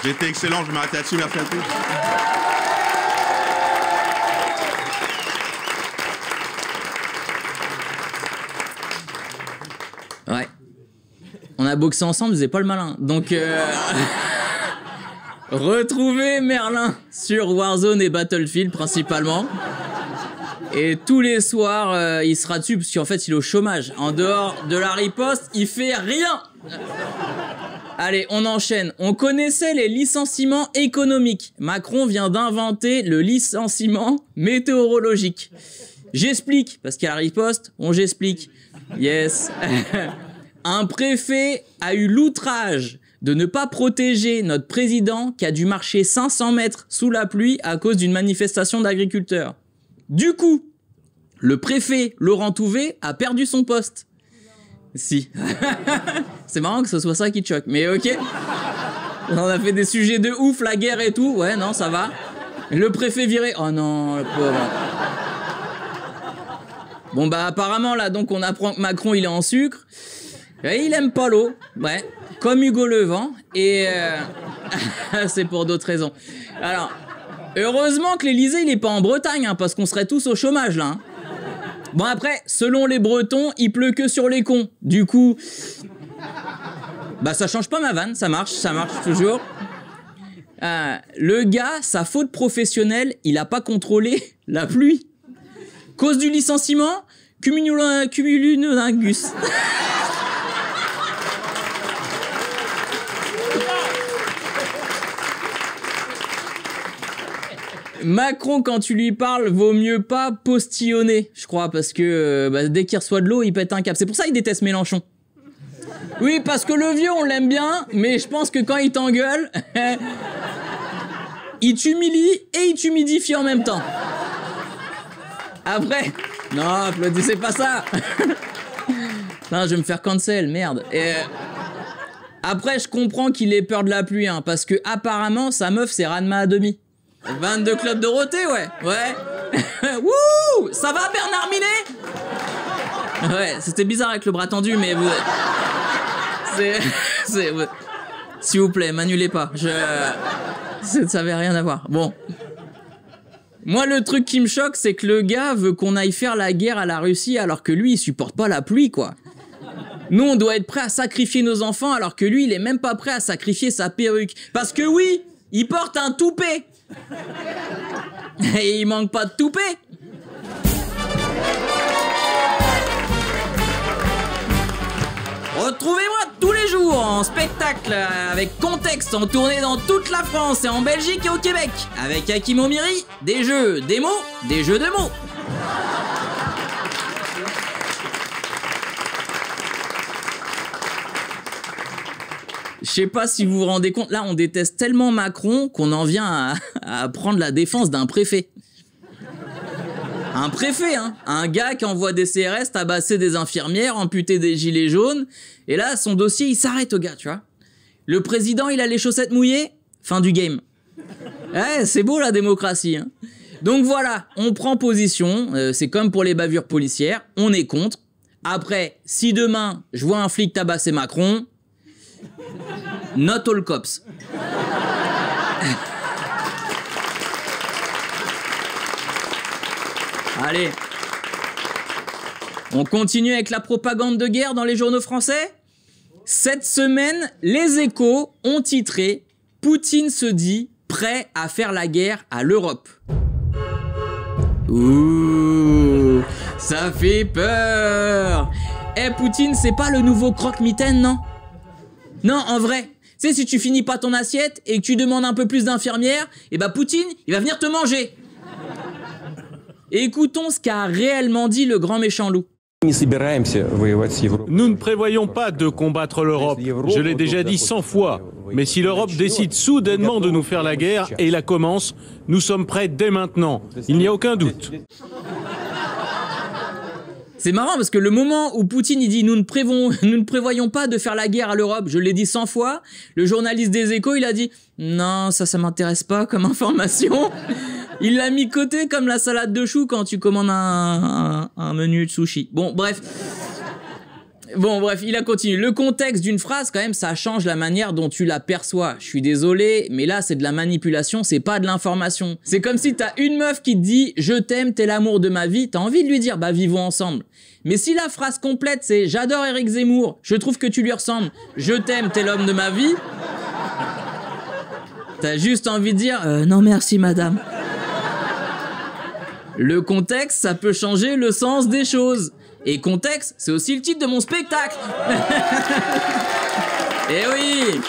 J'ai été excellent, je vais m'arrêter là-dessus, merci à tous. Ouais. On a boxé ensemble, vous n'êtes pas le malin. Donc, retrouvez Merlin sur Warzone et Battlefield principalement. Et tous les soirs, il sera dessus parce qu'en fait, il est au chômage. En dehors de la riposte, il fait rien. Allez, on enchaîne. On connaissait les licenciements économiques. Macron vient d'inventer le licenciement météorologique. J'explique, parce qu'il y a la riposte, j'explique. Yes. Un préfet a eu l'outrage de ne pas protéger notre président qui a dû marcher 500 mètres sous la pluie à cause d'une manifestation d'agriculteurs. Du coup, le préfet Laurent Touvet a perdu son poste. Si. C'est marrant que ce soit ça qui te choque, mais ok. On a fait des sujets de ouf, la guerre et tout. Ouais, non, ça va. Le préfet viré. Oh non, le pauvre. Bon bah apparemment là, donc on apprend que Macron il est en sucre. Et il aime pas l'eau. Ouais. Comme Hugo Levent. Et c'est pour d'autres raisons. Alors, heureusement que l'Elysée il est pas en Bretagne, hein, parce qu'on serait tous au chômage là. Hein. Bon après, selon les Bretons, il pleut que sur les cons. Du coup, bah ça change pas ma vanne, ça marche toujours. Le gars, sa faute professionnelle, il a pas contrôlé la pluie. Cause du licenciement, cumulingus. Macron, quand tu lui parles, vaut mieux pas postillonner, je crois, parce que dès qu'il reçoit de l'eau, il pète un câble. C'est pour ça qu'il déteste Mélenchon. Oui, parce que le vieux, on l'aime bien, mais je pense que quand il t'engueule, il t'humilie et il t'humidifie en même temps. Après... Non, applaudissez pas ça. Non, je vais me faire cancel, merde. Et... Après, je comprends qu'il ait peur de la pluie, hein, parce que apparemment, sa meuf, c'est Ranma à demi. 22 clubs Dorothée, ouais. Wouh! Ça va, Bernard Minet? Ouais, c'était bizarre avec le bras tendu, mais vous... S'il vous plaît, m'annulez pas. Ça avait rien à voir. Bon. Moi, le truc qui me choque, c'est que le gars veut qu'on aille faire la guerre à la Russie alors que lui, il supporte pas la pluie, quoi. Nous, on doit être prêt à sacrifier nos enfants alors que lui, il est même pas prêt à sacrifier sa perruque. Parce que oui, il porte un toupet. Et il manque pas de toupet. Retrouvez-moi tous les jours en spectacle avec contexte en tournée dans toute la France et en Belgique et au Québec avec Hakim Omiri, des jeux, des mots, des jeux de mots. Je sais pas si vous vous rendez compte, là on déteste tellement Macron qu'on en vient à prendre la défense d'un préfet. Un préfet, hein, un gars qui envoie des CRS tabasser des infirmières, amputer des gilets jaunes, et là son dossier il s'arrête au gars, tu vois. Le président il a les chaussettes mouillées, fin du game. Ouais, c'est beau la démocratie, hein. Donc voilà, on prend position, c'est comme pour les bavures policières, on est contre. Après, si demain je vois un flic tabasser Macron, not all cops. Allez, on continue avec la propagande de guerre dans les journaux français. Cette semaine, les Échos ont titré « Poutine se dit prêt à faire la guerre à l'Europe ». Ouh, ça fait peur. Eh, Poutine, c'est pas le nouveau croque-mitaine, non? Non, en vrai. Tu sais, si tu finis pas ton assiette et que tu demandes un peu plus d'infirmières, eh ben Poutine, il va venir te manger. Écoutons ce qu'a réellement dit le grand méchant loup. Nous ne prévoyons pas de combattre l'Europe. Je l'ai déjà dit 100 fois. Mais si l'Europe décide soudainement de nous faire la guerre et la commence, nous sommes prêts dès maintenant. Il n'y a aucun doute. C'est marrant parce que le moment où Poutine il dit nous ne prévoyons pas de faire la guerre à l'Europe, je l'ai dit 100 fois, le journaliste des Échos il a dit non ça m'intéresse pas comme information. Il l'a mis côté comme la salade de choux quand tu commandes un menu de sushi. Bon bref, il a continué. Le contexte d'une phrase quand même ça change la manière dont tu la perçois. Je suis désolé mais là c'est de la manipulation, c'est pas de l'information. C'est comme si t'as une meuf qui te dit je t'aime, t'es l'amour de ma vie, t'as envie de lui dire bah vivons ensemble. Mais si la phrase complète c'est j'adore Éric Zemmour, je trouve que tu lui ressembles, je t'aime, t'es l'homme de ma vie, t'as juste envie de dire non merci madame. Le contexte, ça peut changer le sens des choses. Et contexte, c'est aussi le titre de mon spectacle. Eh oui.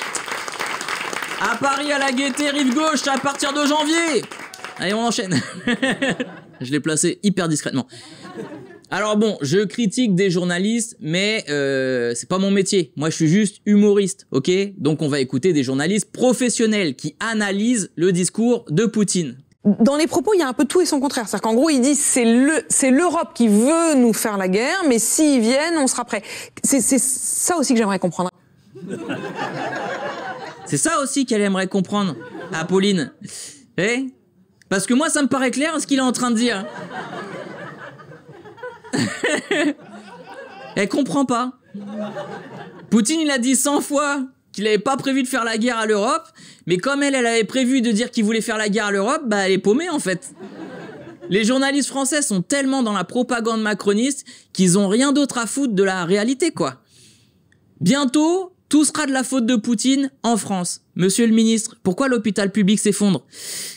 À Paris, à la Gaîté, rive gauche, à partir de janvier. Allez, on enchaîne. Je l'ai placé hyper discrètement. Alors bon, je critique des journalistes, mais c'est pas mon métier. Moi, je suis juste humoriste, ok? Donc on va écouter des journalistes professionnels qui analysent le discours de Poutine. Dans les propos, il y a un peu tout et son contraire. C'est-à-dire qu'en gros, il dit c'est l'Europe qui veut nous faire la guerre, mais s'ils viennent, on sera prêt. C'est ça aussi que j'aimerais comprendre. C'est ça aussi qu'elle aimerait comprendre, Apolline. Eh? Parce que moi, ça me paraît clair ce qu'il est en train de dire. Elle comprend pas. Poutine, il a dit 100 fois qu'il n'avait pas prévu de faire la guerre à l'Europe, mais comme elle avait prévu de dire qu'il voulait faire la guerre à l'Europe, bah elle est paumée en fait. Les journalistes français sont tellement dans la propagande macroniste qu'ils ont rien d'autre à foutre de la réalité, quoi. Bientôt, tout sera de la faute de Poutine en France. Monsieur le ministre, pourquoi l'hôpital public s'effondre?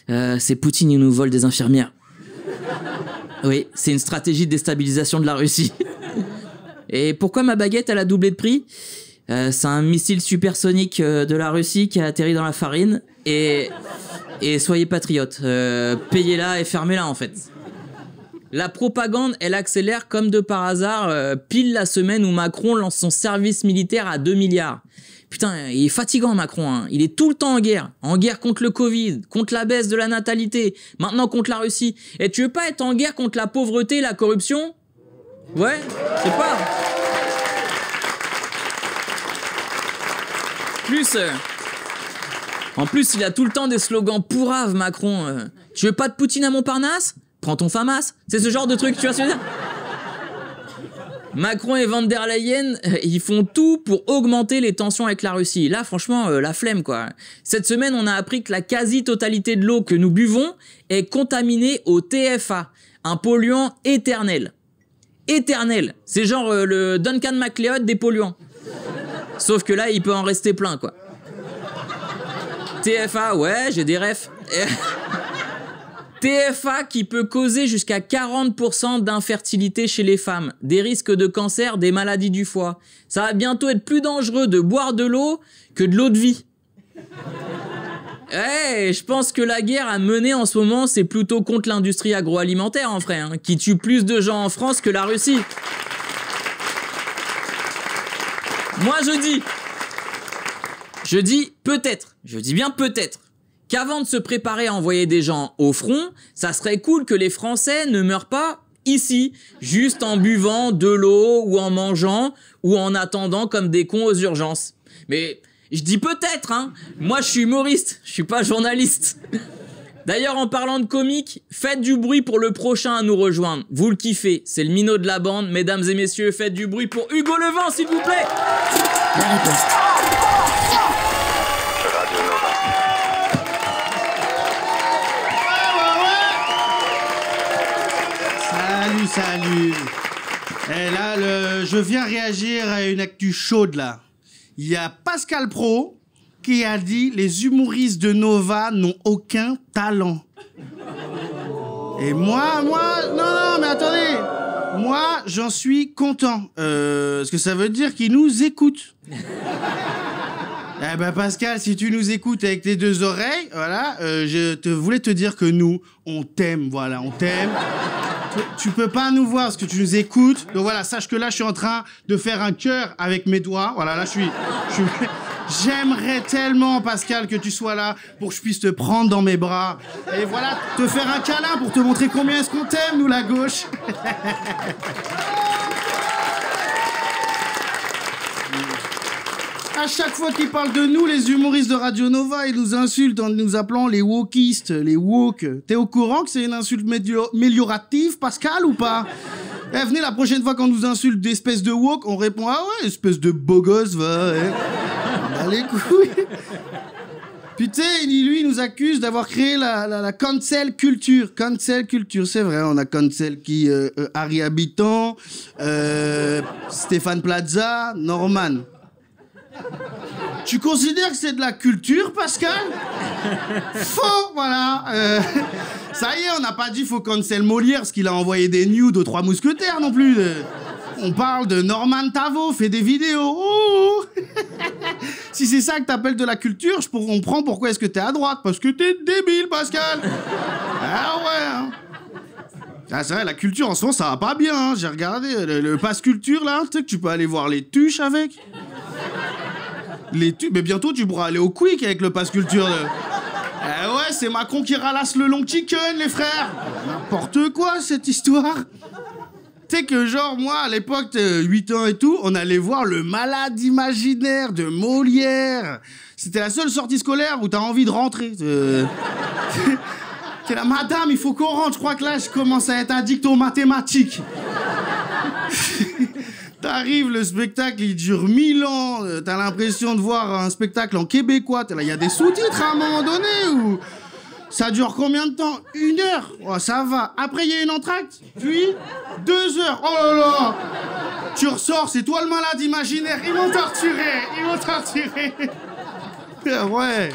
C'est Poutine, il nous vole des infirmières. Oui, c'est une stratégie de déstabilisation de la Russie. Et pourquoi ma baguette, elle a doublé de prix? C'est un missile supersonique de la Russie qui a atterri dans la farine. Et soyez patriotes, payez-la et fermez-la en fait. La propagande, elle accélère comme de par hasard, pile la semaine où Macron lance son service militaire à 2 milliards. Putain, il est fatigant Macron, hein. Il est tout le temps en guerre contre le Covid, contre la baisse de la natalité, maintenant contre la Russie. Et tu veux pas être en guerre contre la pauvreté et la corruption? Ouais, je sais pas. En plus, il a tout le temps des slogans pourraves, Macron. Tu veux pas de Poutine à Montparnasse? Prends ton FAMAS. C'est ce genre de truc, tu vois ce que je veux dire? Macron et Van der Leyen, ils font tout pour augmenter les tensions avec la Russie. Là, franchement, la flemme, quoi. Cette semaine, on a appris que la quasi-totalité de l'eau que nous buvons est contaminée au TFA, un polluant éternel. Éternel. C'est genre le Duncan MacLeod des polluants. Sauf que là, il peut en rester plein, quoi. TFA, ouais, j'ai des refs. TFA qui peut causer jusqu'à 40% d'infertilité chez les femmes, des risques de cancer, des maladies du foie. Ça va bientôt être plus dangereux de boire de l'eau que de l'eau de vie. Eh, je pense que la guerre à mener en ce moment, c'est plutôt contre l'industrie agroalimentaire, en vrai, hein, qui tue plus de gens en France que la Russie. Je dis peut-être, je dis bien peut-être, qu'avant de se préparer à envoyer des gens au front, ça serait cool que les Français ne meurent pas ici, juste en buvant de l'eau ou en mangeant ou en attendant comme des cons aux urgences. Mais je dis peut-être, hein. Moi, je suis humoriste, je suis pas journaliste. D'ailleurs, en parlant de comique, faites du bruit pour le prochain à nous rejoindre. Vous le kiffez, c'est le minot de la bande. Mesdames et messieurs, faites du bruit pour Hugo Levent, s'il vous plaît. La riposte. Salut. Et là, je viens réagir à une actu chaude, là. Il y a Pascal Praud qui a dit « Les humoristes de Nova n'ont aucun talent ». Et moi, non, mais attendez. Moi, j'en suis content. Parce que ça veut dire qu'ils nous écoutent. Eh ben Pascal, si tu nous écoutes avec tes deux oreilles, voilà, je voulais te dire que nous, on t'aime, voilà, on t'aime. Tu peux pas nous voir parce que tu nous écoutes. Donc voilà, sache que là, je suis en train de faire un cœur avec mes doigts. Voilà, là, j'aimerais tellement, Pascal, que tu sois là pour que je puisse te prendre dans mes bras. Et voilà, te faire un câlin pour te montrer combien est-ce qu'on t'aime, nous, la gauche. À chaque fois qu'ils parlent de nous, les humoristes de Radio Nova, ils nous insultent en nous appelant les wokistes, les woke. T'es au courant que c'est une insulte méliorative, Pascal, ou pas? Eh, venez, la prochaine fois qu'on nous insulte d'espèce de woke, on répond « Ah ouais, espèce de beau gosse, va, ouais. » Allez, couilles. Putain, lui, il nous accuse d'avoir créé la cancel culture. Cancel culture, c'est vrai, on a cancel qui Harry Habitant, Stéphane Plaza, Norman. Tu considères que c'est de la culture, Pascal? Faux, voilà. Ça y est, on n'a pas dit faut cancel Molière parce qu'il a envoyé des nudes aux Trois Mousquetaires non plus. On parle de Norman Tavo, fait des vidéos. Oh. Si c'est ça que t'appelles de la culture, je comprends pourquoi est-ce que t'es à droite. Parce que t'es débile, Pascal. Ah ouais. Ah, c'est vrai, la culture en ce moment, ça va pas bien. Hein. J'ai regardé le pass culture là. Tu sais que tu peux aller voir les tuches avec. Mais bientôt tu pourras aller au Quick avec le pass culture. Eh ouais, c'est Macron qui ralasse le long chicken, les frères. N'importe quoi cette histoire. Tu sais que genre moi à l'époque 8 ans et tout, on allait voir le Malade imaginaire de Molière. C'était la seule sortie scolaire où t'as envie de rentrer. T'es là, madame, il faut qu'on rentre. Je crois que là je commence à être addict aux mathématiques. T'arrives, le spectacle, il dure 1000 ans. T'as l'impression de voir un spectacle en québécois. T'es là, il y a des sous-titres à un moment donné ou ça dure combien de temps? 1 heure. Oh, ça va. Après, il y a une entracte. Puis, 2 heures. Oh là là. Tu ressors, c'est toi le malade imaginaire. Ils m'ont torturé. Ouais.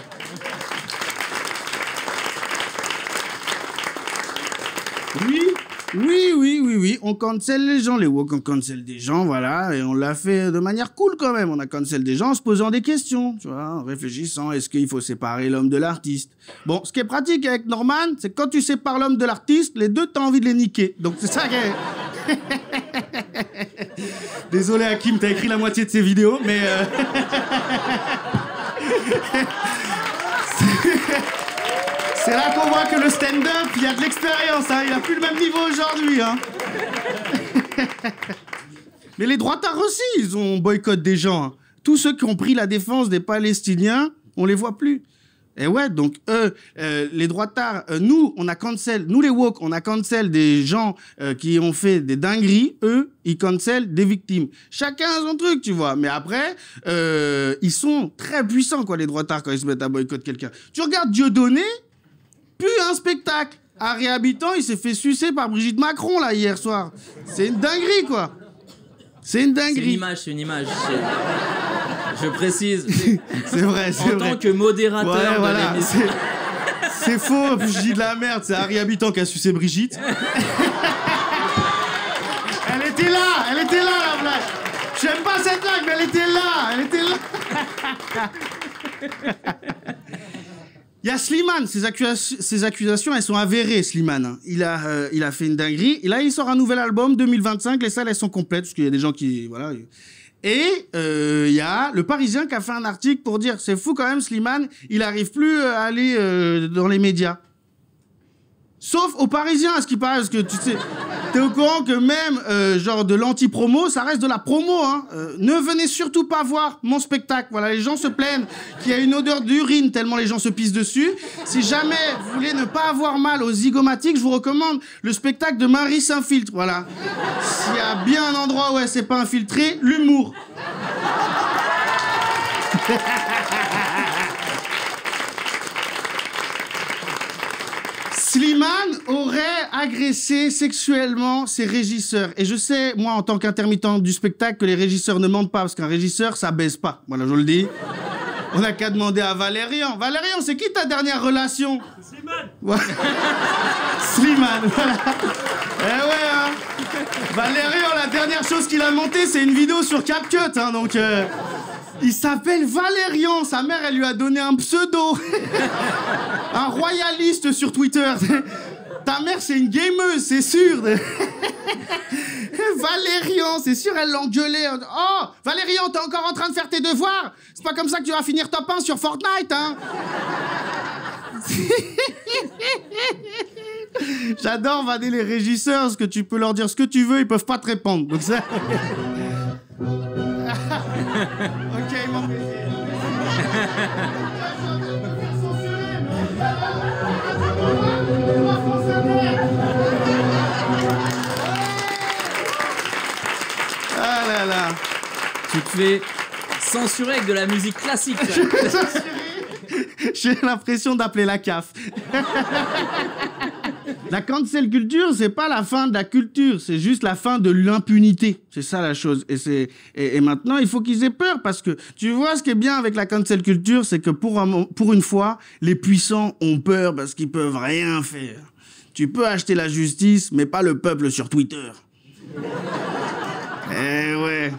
Oui, on cancel les gens, les woke, on cancel des gens, voilà, et on l'a fait de manière cool quand même, on a cancel des gens en se posant des questions, tu vois, en réfléchissant, est-ce qu'il faut séparer l'homme de l'artiste? Bon, ce qui est pratique avec Norman, c'est que quand tu sépares l'homme de l'artiste, les deux, t'as envie de les niquer, donc c'est ça qui est... Désolé Hakim, t'as écrit la moitié de ces vidéos, mais... C'est là qu'on voit que le stand-up, il y a de l'expérience, hein. Il a plus le même niveau aujourd'hui, hein. Mais les droitards aussi, ils ont boycotté des gens. Hein. Tous ceux qui ont pris la défense des Palestiniens, on les voit plus. Et ouais, donc eux, les droitards, nous, on a cancel, nous les woke, on a cancel des gens qui ont fait des dingueries. Eux, ils cancel des victimes. Chacun a son truc, tu vois. Mais après, ils sont très puissants, quoi, les droitards, quand ils se mettent à boycotter quelqu'un. Tu regardes Dieudonné, plus un spectacle. Harry Habitant, il s'est fait sucer par Brigitte Macron, là, hier soir. C'est une dinguerie, quoi. C'est une dinguerie. C'est une image. Je précise. C'est vrai, c'est vrai. En tant que modérateur de l'émission. C'est faux, je dis de la merde. C'est Harry Habitant qui a sucé Brigitte. Elle était là, la blague. J'aime pas cette blague, mais elle était là. Il y a Slimane, ses accusations, elles sont avérées, Slimane. Hein. Il a fait une dinguerie. Et là, il sort un nouvel album, 2025. Les salles, elles sont complètes, parce qu'il y a des gens qui... Voilà. Et il y a Le Parisien qui a fait un article pour dire c'est fou quand même, Slimane, il arrive plus à aller dans les médias. Sauf aux Parisiens, à ce qui paraît, parce que tu sais, t'es au courant que même genre de l'anti-promo, ça reste de la promo. Hein. Ne venez surtout pas voir mon spectacle. Voilà, les gens se plaignent qu'il y a une odeur d'urine tellement les gens se pissent dessus. Si jamais vous voulez ne pas avoir mal aux zygomatiques, je vous recommande le spectacle de Marie Saint-Filtre. Voilà. S'il y a bien un endroit où elle s'est pas infiltrée, l'humour. Slimane aurait agressé sexuellement ses régisseurs. Et je sais, moi, en tant qu'intermittent du spectacle, que les régisseurs ne mentent pas, parce qu'un régisseur, ça baise pas. Voilà, je le dis. On n'a qu'à demander à Valérian. Valérian, c'est qui ta dernière relation? Slimane. Ouais. Slimane, voilà. Eh ouais, hein. Valérian, la dernière chose qu'il a montée, c'est une vidéo sur CapCut, hein, donc... Il s'appelle Valérian. Sa mère, elle lui a donné un pseudo. Un royaliste sur Twitter. Ta mère, c'est une gameuse, c'est sûr. Valérian, c'est sûr, elle l'engueulait. Oh, Valérian, t'es encore en train de faire tes devoirs? C'est pas comme ça que tu vas finir top 1 sur Fortnite, hein. J'adore vanner les régisseurs, parce que tu peux leur dire ce que tu veux, ils peuvent pas te répondre. Donc ça... Ok, mon plaisir. Ah là là. Tu te fais censurer avec de la musique classique. J'ai l'impression d'appeler la CAF. La cancel culture, c'est pas la fin de la culture, c'est juste la fin de l'impunité. C'est ça la chose. Et maintenant, il faut qu'ils aient peur, parce que tu vois, ce qui est bien avec la cancel culture, c'est que pour une fois, les puissants ont peur parce qu'ils peuvent rien faire. Tu peux acheter la justice, mais pas le peuple sur Twitter. Eh ouais.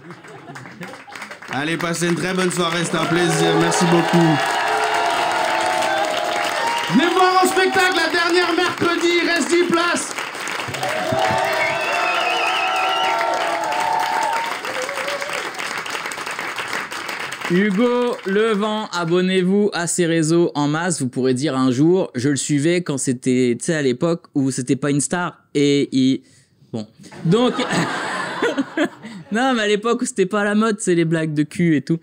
Allez, passez une très bonne soirée, c'était un plaisir. Merci beaucoup. Venez voir en spectacle la dernière mercredi, il reste 10 places. Hugo Levent, abonnez-vous à ses réseaux en masse. Vous pourrez dire un jour, je le suivais quand c'était, tu sais, à l'époque où c'était pas une star. Et il... Bon. Donc... Non, mais à l'époque où c'était pas la mode, c'est les blagues de cul et tout.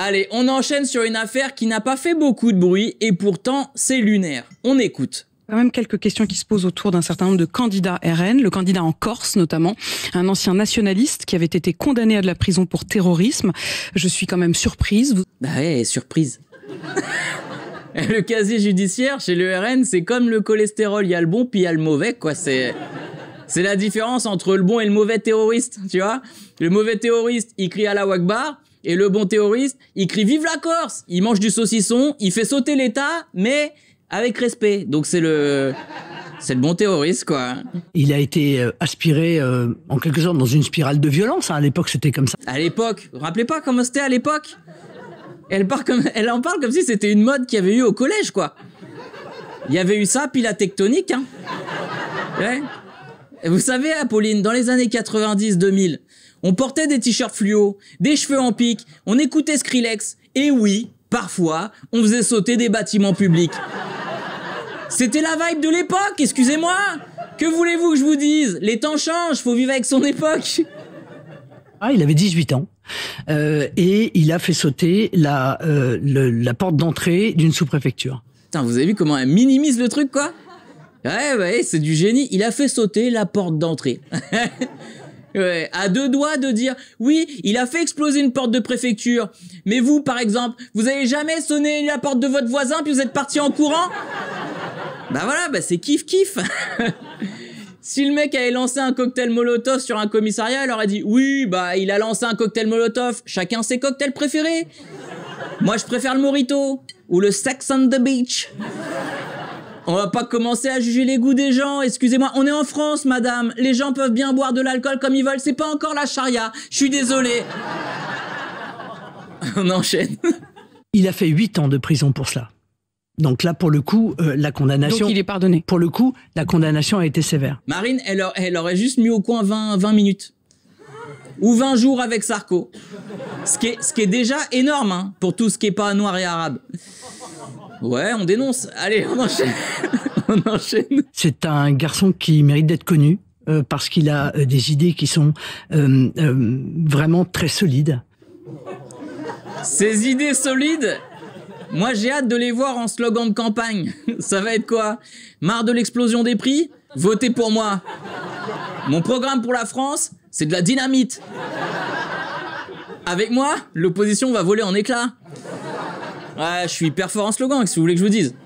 Allez, on enchaîne sur une affaire qui n'a pas fait beaucoup de bruit et pourtant c'est lunaire. On écoute. Quand même quelques questions qui se posent autour d'un certain nombre de candidats RN, le candidat en Corse notamment, un ancien nationaliste qui avait été condamné à de la prison pour terrorisme. Je suis quand même surprise. Bah ouais, surprise. Le casier judiciaire chez le RN, c'est comme le cholestérol, il y a le bon puis il y a le mauvais, quoi. C'est la différence entre le bon et le mauvais terroriste, tu vois. Le mauvais terroriste, il crie Allahu Akbar. Et le bon terroriste, il crie vive la Corse. Il mange du saucisson, il fait sauter l'État, mais avec respect. Donc c'est le bon terroriste, quoi. Il a été aspiré, en quelque sorte, dans une spirale de violence. Hein. À l'époque, c'était comme ça. À l'époque, vous vous rappelez pas comment c'était à l'époque? Elle en parle comme si c'était une mode qu'il y avait eu au collège, quoi. Il y avait eu ça, puis la tectonique, hein. Ouais. Et vous savez, Apolline, dans les années 90-2000, on portait des t-shirts fluo, des cheveux en pique, on écoutait Skrillex, et oui, parfois, on faisait sauter des bâtiments publics. C'était la vibe de l'époque, excusez-moi. Que voulez-vous que je vous dise? Les temps changent, faut vivre avec son époque. Ah, il avait 18 ans, et il a fait sauter la porte d'entrée d'une sous-préfecture. Putain, vous avez vu comment elle minimise le truc, quoi? Ouais, c'est du génie. Il a fait sauter la porte d'entrée. Ouais, à deux doigts de dire oui, il a fait exploser une porte de préfecture. Mais vous, par exemple, vous avez jamais sonné la porte de votre voisin puis vous êtes parti en courant? Bah voilà, bah c'est kiff. Si le mec avait lancé un cocktail Molotov sur un commissariat, il aurait dit oui, bah il a lancé un cocktail Molotov. Chacun ses cocktails préférés. Moi, je préfère le Mojito ou le Sex on the Beach. On va pas commencer à juger les goûts des gens, excusez-moi, on est en France, madame. Les gens peuvent bien boire de l'alcool comme ils veulent, c'est pas encore la charia. Je suis désolé. On enchaîne. Il a fait 8 ans de prison pour cela. Donc là, pour le coup, la condamnation... Donc il est pardonné. Pour le coup, la condamnation a été sévère. Marine, elle aurait juste mis au coin 20 minutes. ou 20 jours avec Sarko. Ce qui est déjà énorme, hein, pour tout ce qui est pas noir et arabe. Ouais, on dénonce. Allez, on enchaîne. On enchaîne. C'est un garçon qui mérite d'être connu parce qu'il a des idées qui sont vraiment très solides. Ces idées solides, moi j'ai hâte de les voir en slogan de campagne. Ça va être quoi? Marre de l'explosion des prix? Votez pour moi. Mon programme pour la France, c'est de la dynamite. Avec moi, l'opposition va voler en éclats. Ouais, je suis hyper fort en slogan, si vous voulez que je vous dise.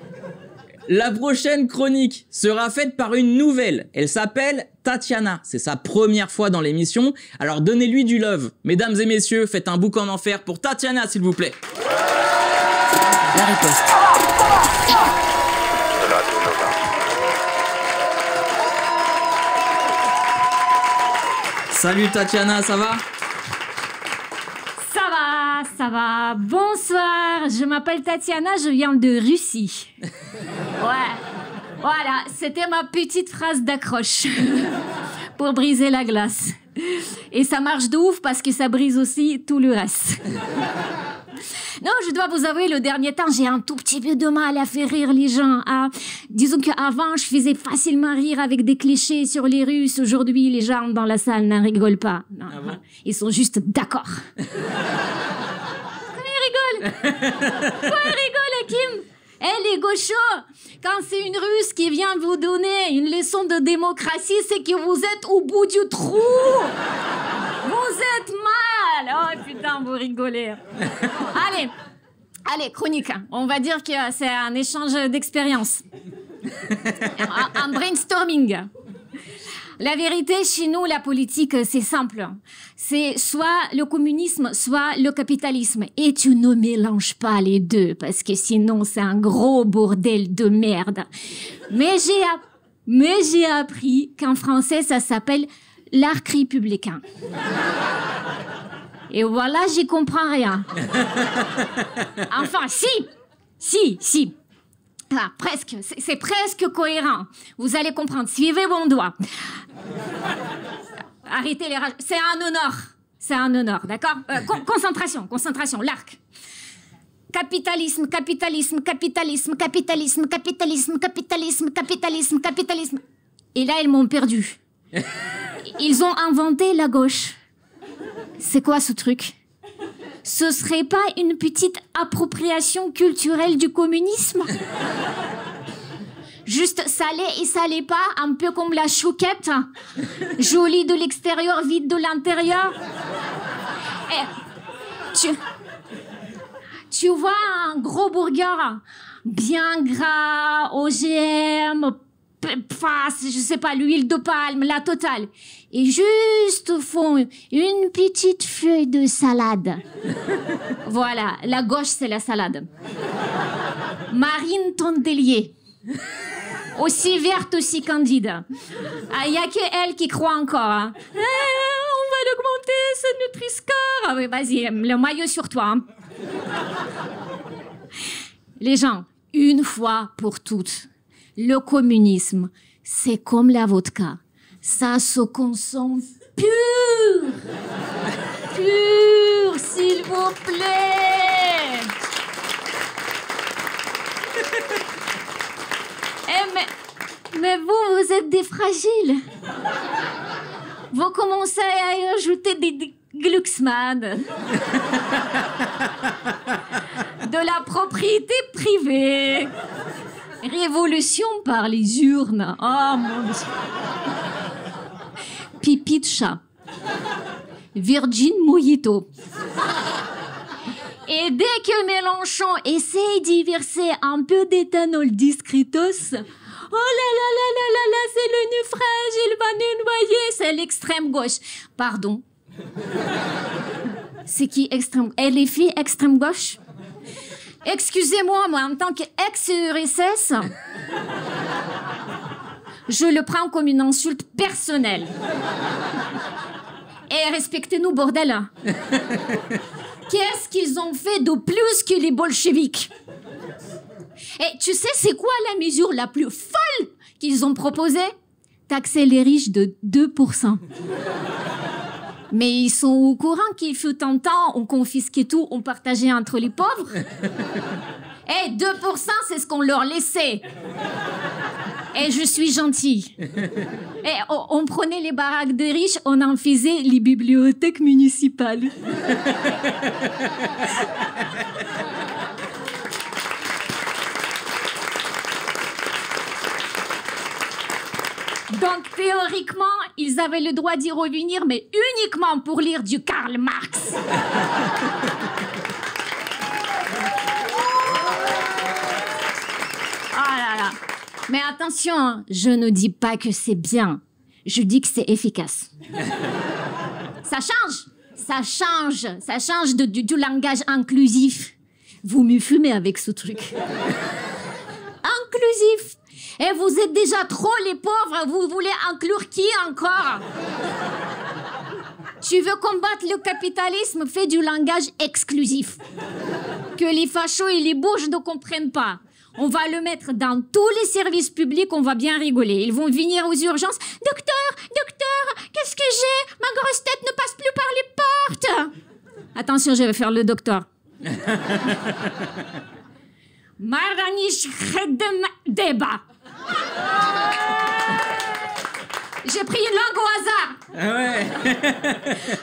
La prochaine chronique sera faite par une nouvelle. Elle s'appelle Tatiana. C'est sa première fois dans l'émission. Alors donnez-lui du love. Mesdames et messieurs, faites un bouc en enfer pour Tatiana, s'il vous plaît. La riposte. Salut Tatiana, ça va? Ça va. Bonsoir, je m'appelle Tatiana, je viens de Russie. Ouais, voilà, c'était ma petite phrase d'accroche pour briser la glace. Et ça marche de ouf parce que ça brise aussi tout le reste. Non, je dois vous avouer, le dernier temps, j'ai un tout petit peu de mal à faire rire les gens. Hein. Disons qu'avant, je faisais facilement rire avec des clichés sur les Russes. Aujourd'hui, les gens dans la salle n'en rigolent pas. Non, ah bon? Ils sont juste d'accord. Pourquoi ils rigolent? Pourquoi ils rigolent, Hakim? Les gauchos, quand c'est une Russe qui vient vous donner une leçon de démocratie, c'est que vous êtes au bout du trou. Vous êtes mal. Oh putain, vous rigolez. Allez, chronique. On va dire que c'est un échange d'expérience. Un brainstorming. La vérité, chez nous, la politique, c'est simple. C'est soit le communisme, soit le capitalisme. Et tu ne mélanges pas les deux, parce que sinon, c'est un gros bordel de merde. Mais j'ai appris qu'en français, ça s'appelle l'arc républicain. Et voilà, j'y comprends rien. Enfin, si. Ah, presque, c'est presque cohérent. Vous allez comprendre, suivez mon doigt. Arrêtez les rages. C'est un honneur, d'accord? Concentration, l'arc. Capitalisme. Et là, ils m'ont perdu. Ils ont inventé la gauche. C'est quoi ce truc? Ce serait pas une petite appropriation culturelle du communisme? Juste salé et salé pas, un peu comme la chouquette. Jolie de l'extérieur, vide de l'intérieur. Tu vois un gros burger bien gras, OGM, je sais pas, l'huile de palme, la totale. Et juste au fond, une petite feuille de salade. Voilà, la gauche, c'est la salade. Marine Tondelier. Aussi verte, aussi candide. Il y a que elle qui croit encore. Hein. On va l'augmenter, ce Nutri-Score. Ah oui, vas-y, le maillot sur toi. Hein. Les gens, une fois pour toutes, le communisme, c'est comme la vodka. Ça se consomme pur. Pur, s'il vous plaît. Mais vous êtes des fragiles. Vous commencez à ajouter des Glucksmann. De la propriété privée. Révolution par les urnes. Oh mon Dieu. Pipi de chat. Virgin Mojito. Et dès que Mélenchon essaye d'y verser un peu d'éthanol discretos, oh là, c'est le naufrage, il va nous noyer, c'est l'extrême gauche. Pardon. C'est qui extrême? Elle est fille extrême gauche? Excusez-moi, moi, en tant qu'ex-URSS, je le prends comme une insulte personnelle. Et respectez-nous, bordel. Qu'est-ce qu'ils ont fait de plus que les bolcheviks? Et tu sais, c'est quoi la mesure la plus folle qu'ils ont proposée? Taxer les riches de 2%. Mais ils sont au courant qu'il fut un temps, on confisquait tout, on partageait entre les pauvres. Eh, 2%, c'est ce qu'on leur laissait. Et je suis gentille. Et on prenait les baraques des riches, on en faisait les bibliothèques municipales. Donc, théoriquement, ils avaient le droit d'y revenir, mais uniquement pour lire du Karl Marx. Oh là là. Mais attention, hein, je ne dis pas que c'est bien. Je dis que c'est efficace. Ça change. Ça change. Ça change du langage inclusif. Vous me fumez avec ce truc. Inclusif. Et vous êtes déjà trop les pauvres, vous voulez inclure qui encore? Tu veux combattre le capitalisme, fais du langage exclusif. Que les fachos et les bourges ne comprennent pas. On va le mettre dans tous les services publics, on va bien rigoler. Ils vont venir aux urgences. Docteur, qu'est-ce que j'ai? Ma grosse tête ne passe plus par les portes. Attention, je vais faire le docteur. Maranish Redem Deba. J'ai pris une langue au hasard. Ah ouais.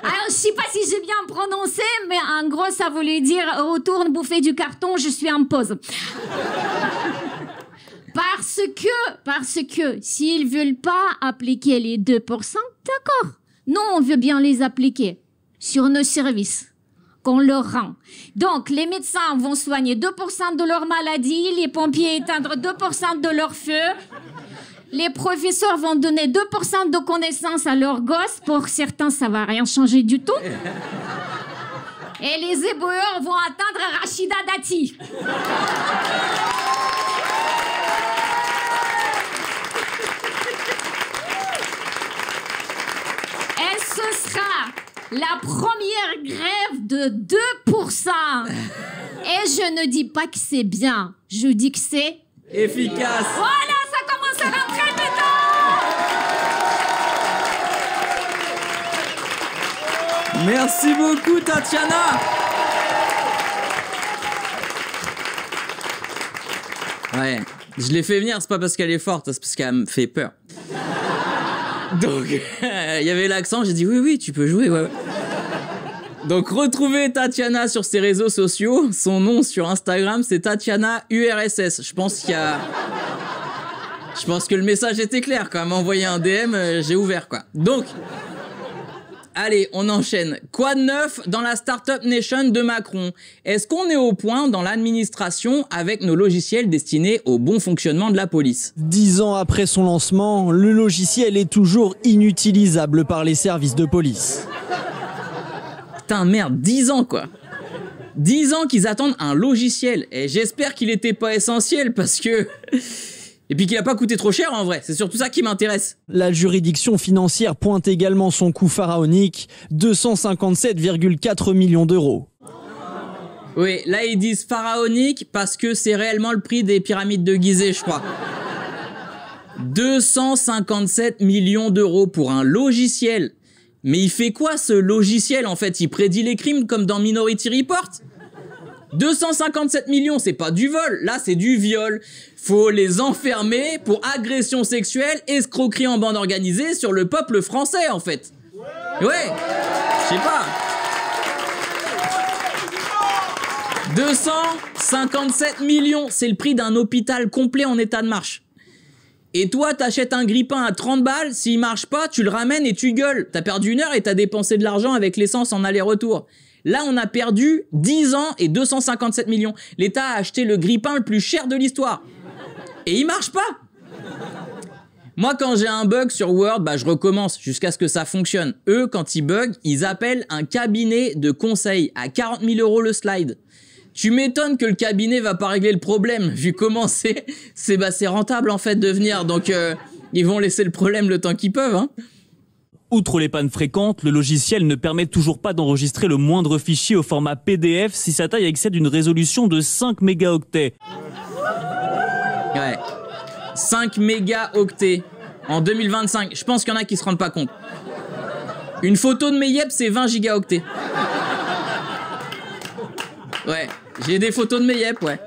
Alors, je sais pas si j'ai bien prononcé, mais en gros, ça voulait dire « Retourne bouffer du carton, je suis en pause ». Parce que, s'ils veulent pas appliquer les 2%, d'accord. Nous, on veut bien les appliquer sur nos services qu'on leur rend. Donc, les médecins vont soigner 2% de leur maladie, les pompiers éteindre 2% de leur feu, les professeurs vont donner 2% de connaissances à leurs gosses. Pour certains, ça va rien changer du tout. Et les éboueurs vont atteindre Rachida Dati. Et ce sera la première grève de 2%. Et je ne dis pas que c'est bien, je dis que c'est efficace. Voilà, ça commence à rentrer dedans. Merci beaucoup, Tatiana. Ouais, je l'ai fait venir, c'est pas parce qu'elle est forte, c'est parce qu'elle me fait peur. Donc, il y avait l'accent, j'ai dit oui, tu peux jouer, ouais. Donc, retrouvez Tatiana sur ses réseaux sociaux. Son nom sur Instagram, c'est Tatiana URSS. Je pense que le message était clair quand elle m'a envoyé un DM, j'ai ouvert quoi. Donc, allez, on enchaîne. Quoi de neuf dans la Startup Nation de Macron? Est-ce qu'on est au point dans l'administration avec nos logiciels destinés au bon fonctionnement de la police? 10 ans après son lancement, le logiciel est toujours inutilisable par les services de police. Putain, merde, 10 ans quoi. 10 ans qu'ils attendent un logiciel. Et j'espère qu'il était pas essentiel parce que... Et puis qu'il a pas coûté trop cher en vrai, c'est surtout ça qui m'intéresse. La juridiction financière pointe également son coût pharaonique, 257,4 millions d'euros. Oui, là ils disent pharaonique parce que c'est réellement le prix des pyramides de Gizeh, je crois. 257 millions d'euros pour un logiciel. Mais il fait quoi ce logiciel en fait? Il prédit les crimes comme dans Minority Report? 257 millions, c'est pas du vol, là c'est du viol. Faut les enfermer pour agression sexuelle, escroquerie en bande organisée sur le peuple français en fait. Ouais, je sais pas. 257 millions, c'est le prix d'un hôpital complet en état de marche. Et toi, t'achètes un grille-pain à 30 balles, s'il marche pas, tu le ramènes et tu gueules. T'as perdu 1 heure et t'as dépensé de l'argent avec l'essence en aller-retour. Là, on a perdu 10 ans et 257 millions. L'État a acheté le grille-pain le plus cher de l'histoire. Et il marche pas. Moi, quand j'ai un bug sur Word, bah, je recommence jusqu'à ce que ça fonctionne. Eux, quand ils bug, ils appellent un cabinet de conseil à 40 000 € le slide. Tu m'étonnes que le cabinet va pas régler le problème, vu comment c'est rentable en fait de venir. Donc, ils vont laisser le problème le temps qu'ils peuvent, hein. Outre les pannes fréquentes, le logiciel ne permet toujours pas d'enregistrer le moindre fichier au format PDF si sa taille excède une résolution de 5 mégaoctets. Ouais. 5 mégaoctets en 2025. Je pense qu'il y en a qui se rendent pas compte. Une photo de mes yep, c'est 20 gigaoctets. Ouais, j'ai des photos de mes yep, ouais.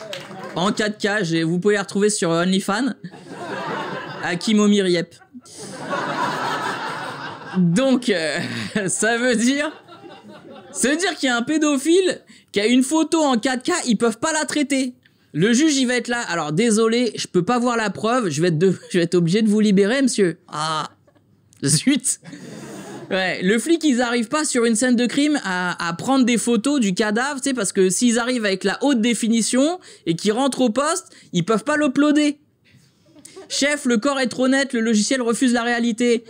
En 4K, vous pouvez les retrouver sur OnlyFans. Hakim Omir yep. Donc, ça veut dire qu'il y a un pédophile qui a une photo en 4K, ils peuvent pas la traiter. Le juge, il va être là. Alors, désolé, je peux pas voir la preuve, je vais être obligé de vous libérer, monsieur. Ah, zut. Ouais, le flic, ils arrivent pas sur une scène de crime à prendre des photos du cadavre, tu sais, parce que s'ils arrivent avec la haute définition et qu'ils rentrent au poste, ils peuvent pas l'uploader. Chef, le corps est trop net, le logiciel refuse la réalité.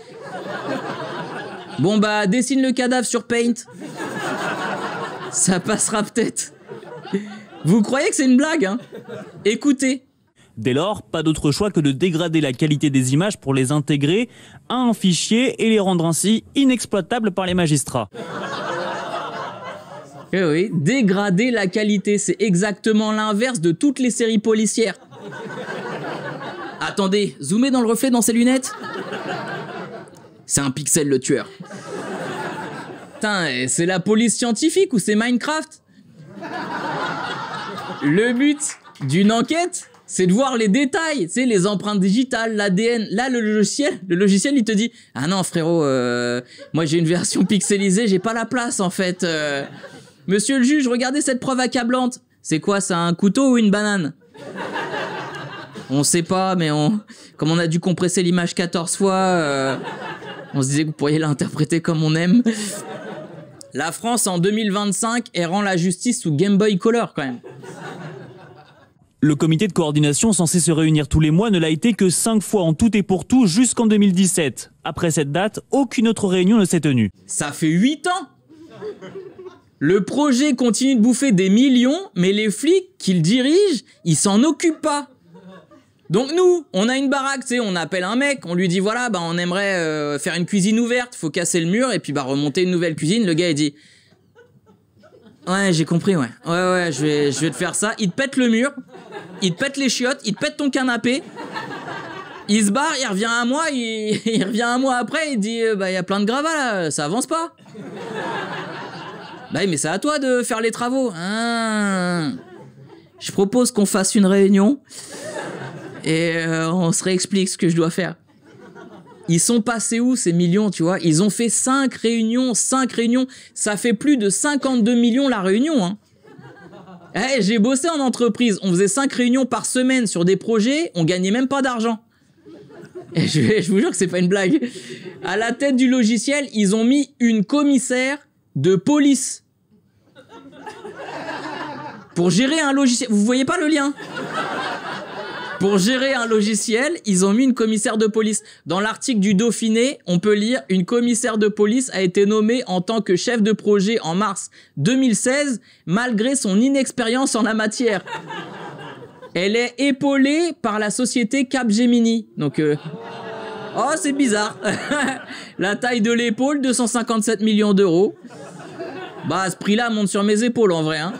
Bon bah, dessine le cadavre sur Paint. Ça passera peut-être. Vous croyez que c'est une blague, hein? Écoutez. Dès lors, pas d'autre choix que de dégrader la qualité des images pour les intégrer à un fichier et les rendre ainsi inexploitables par les magistrats. Eh oui, dégrader la qualité, c'est exactement l'inverse de toutes les séries policières. Attendez, zoomez dans le reflet dans ses lunettes. C'est un pixel le tueur. Putain, c'est la police scientifique ou c'est Minecraft? Le but d'une enquête, c'est de voir les détails, tu sais, les empreintes digitales, l'ADN. Là, le logiciel, il te dit « Ah non, frérot, moi j'ai une version pixelisée, j'ai pas la place, en fait. Monsieur le juge, regardez cette preuve accablante. C'est quoi, c'est un couteau ou une banane ?» On sait pas, mais comme on a dû compresser l'image 14 fois, on se disait que vous pourriez l'interpréter comme on aime. La France, en 2025, elle rend la justice sous Game Boy Color, quand même. Le comité de coordination censé se réunir tous les mois ne l'a été que 5 fois en tout et pour tout jusqu'en 2017. Après cette date, aucune autre réunion ne s'est tenue. Ça fait 8 ans. Le projet continue de bouffer des millions, mais les flics qui le dirigent, ils s'en occupent pas. Donc nous, on a une baraque, tu sais, on appelle un mec, on lui dit voilà, bah on aimerait faire une cuisine ouverte, faut casser le mur et puis bah remonter une nouvelle cuisine. Le gars il dit ouais, j'ai compris, ouais, je vais te faire ça. Il te pète le mur, il te pète les chiottes, il te pète ton canapé. Il se barre, il revient un mois, il revient un mois après, il dit bah il y a plein de gravats là, ça avance pas. Bah mais c'est à toi de faire les travaux. Ah. Je propose qu'on fasse une réunion. Et on se réexplique ce que je dois faire. Ils sont passés où ces millions, tu vois? Ils ont fait 5 réunions. Ça fait plus de 52 millions la réunion, hein. Hey, j'ai bossé en entreprise. On faisait 5 réunions par semaine sur des projets. On gagnait même pas d'argent. Et je vous jure que c'est pas une blague. À la tête du logiciel, ils ont mis une commissaire de police. Pour gérer un logiciel. Vous voyez pas le lien? Pour gérer un logiciel, ils ont mis une commissaire de police. Dans l'article du Dauphiné, on peut lire « Une commissaire de police a été nommée en tant que chef de projet en mars 2016, malgré son inexpérience en la matière. Elle est épaulée par la société Capgemini. » Donc, oh, c'est bizarre. La taille de l'épaule, 257 millions d'euros. Bah, ce prix-là monte sur mes épaules, en vrai, hein.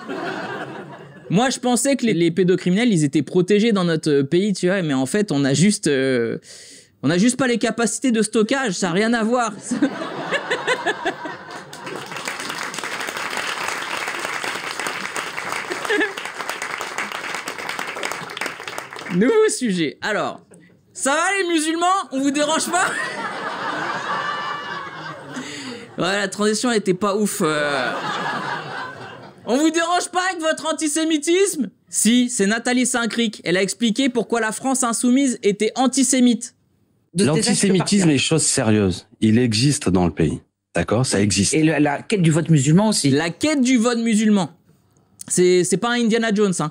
Moi, je pensais que les pédocriminels, ils étaient protégés dans notre pays, tu vois, mais en fait, on a juste pas les capacités de stockage, ça n'a rien à voir. Nouveau sujet. Alors, ça va les musulmans? On vous dérange pas? Ouais, la transition, elle était pas ouf. On vous dérange pas avec votre antisémitisme? Si, c'est Nathalie Saint-Cric. Elle a expliqué pourquoi la France insoumise était antisémite. L'antisémitisme est chose sérieuse. Il existe dans le pays. D'accord? Ça existe. Et la quête du vote musulman aussi. La quête du vote musulman. C'est pas un Indiana Jones, hein.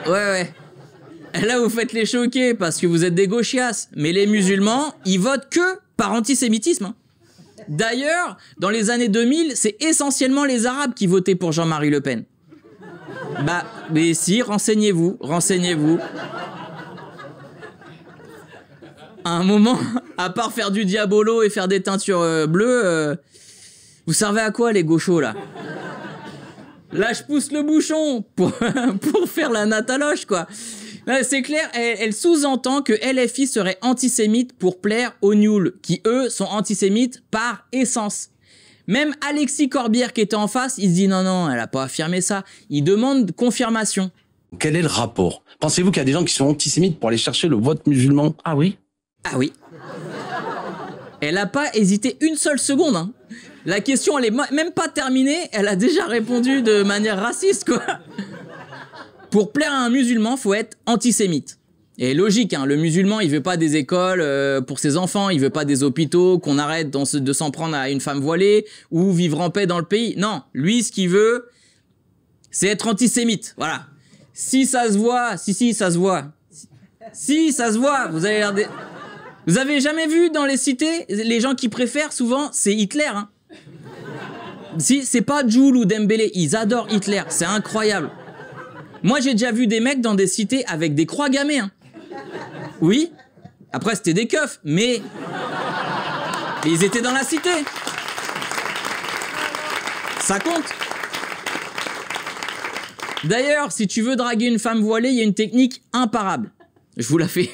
Ouais. Là, vous faites les choquer parce que vous êtes des gauchias. Mais les musulmans, ils votent que par antisémitisme, hein. D'ailleurs, dans les années 2000, c'est essentiellement les Arabes qui votaient pour Jean-Marie Le Pen. Bah, mais si, renseignez-vous. À un moment, à part faire du diabolo et faire des teintures bleues, vous servez à quoi les gauchos, là? Là, je pousse le bouchon pour faire la nataloche, quoi. C'est clair, elle sous-entend que LFI serait antisémite pour plaire aux nuls, qui eux sont antisémites par essence. Même Alexis Corbière qui était en face, il se dit non, elle a pas affirmé ça. Il demande confirmation. Quel est le rapport? Pensez-vous qu'il y a des gens qui sont antisémites pour aller chercher le vote musulman? Ah oui? Ah oui. Elle a pas hésité une seule seconde. Hein. La question, elle est même pas terminée, elle a déjà répondu de manière raciste, quoi. Pour plaire à un musulman, faut être antisémite. Et logique, hein, le musulman, il veut pas des écoles pour ses enfants, il veut pas des hôpitaux, qu'on arrête de s'en prendre à une femme voilée ou vivre en paix dans le pays. Non, lui, ce qu'il veut, c'est être antisémite. Voilà. Si ça se voit, si, ça se voit. Si, ça se voit, vous avez l'air de... Vous avez jamais vu dans les cités, les gens qui préfèrent souvent, c'est Hitler, hein. Si, c'est pas Jul ou Dembélé, ils adorent Hitler, c'est incroyable. Moi, j'ai déjà vu des mecs dans des cités avec des croix gammées, hein. Oui, après c'était des keufs, mais ils étaient dans la cité. Ça compte. D'ailleurs, si tu veux draguer une femme voilée, il y a une technique imparable. Je vous la fais.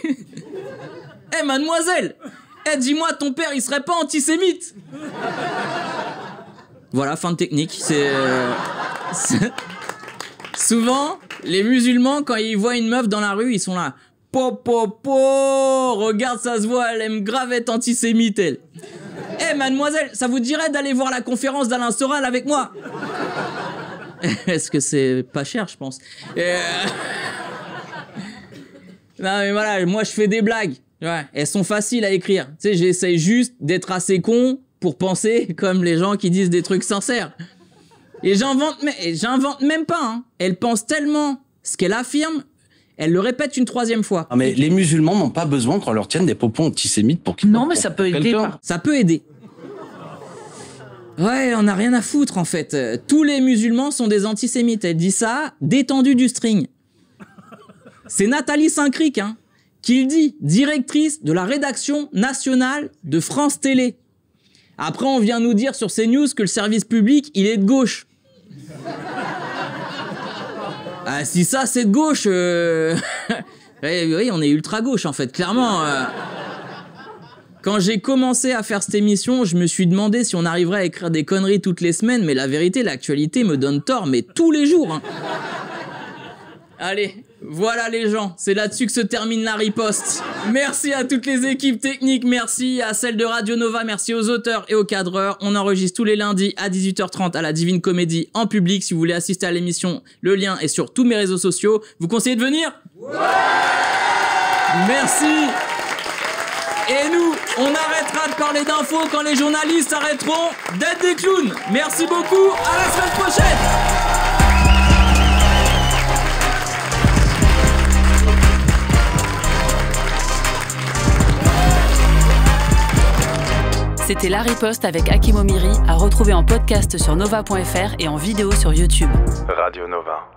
Eh mademoiselle, dis-moi, ton père, il serait pas antisémite? Voilà, fin de technique. C'est... Souvent, les musulmans, quand ils voient une meuf dans la rue, ils sont là. Regarde, ça se voit, elle aime grave être antisémite, elle. Eh mademoiselle, ça vous dirait d'aller voir la conférence d'Alain Soral avec moi? Est-ce que c'est pas cher, je pense. Non mais voilà, moi je fais des blagues. Ouais, elles sont faciles à écrire. Tu sais, j'essaye juste d'être assez con pour penser comme les gens qui disent des trucs sincères. Et j'invente même pas, hein. Elle pense tellement ce qu'elle affirme, elle le répète une 3e fois. Ah, mais les musulmans n'ont pas besoin qu'on leur tienne des propos antisémites pour qu'ils... Non, mais ça peut aider. Ça peut aider. Ouais, on n'a rien à foutre en fait. Tous les musulmans sont des antisémites. Elle dit ça, détendu du string. C'est Nathalie Saint-Cric, hein, qui le dit, directrice de la rédaction nationale de France Télé. Après, on vient nous dire sur CNews que le service public, il est de gauche. Ah, si ça, c'est de gauche... Oui, on est ultra gauche, en fait, clairement. Quand j'ai commencé à faire cette émission, je me suis demandé si on arriverait à écrire des conneries toutes les semaines, mais la vérité, l'actualité me donne tort, mais tous les jours. Hein. Allez, voilà les gens, c'est là-dessus que se termine la riposte. Merci à toutes les équipes techniques, merci à celle de Radio Nova, merci aux auteurs et aux cadreurs. On enregistre tous les lundis à 18h30 à la Divine Comédie en public. Si vous voulez assister à l'émission, le lien est sur tous mes réseaux sociaux. Vous conseillez de venir? Ouais! Merci. Et nous, on arrêtera de parler d'infos quand les journalistes arrêteront d'être des clowns. Merci beaucoup, à la semaine prochaine. C'était La Riposte avec Hakim Omiri, à retrouver en podcast sur nova.fr et en vidéo sur YouTube. Radio Nova.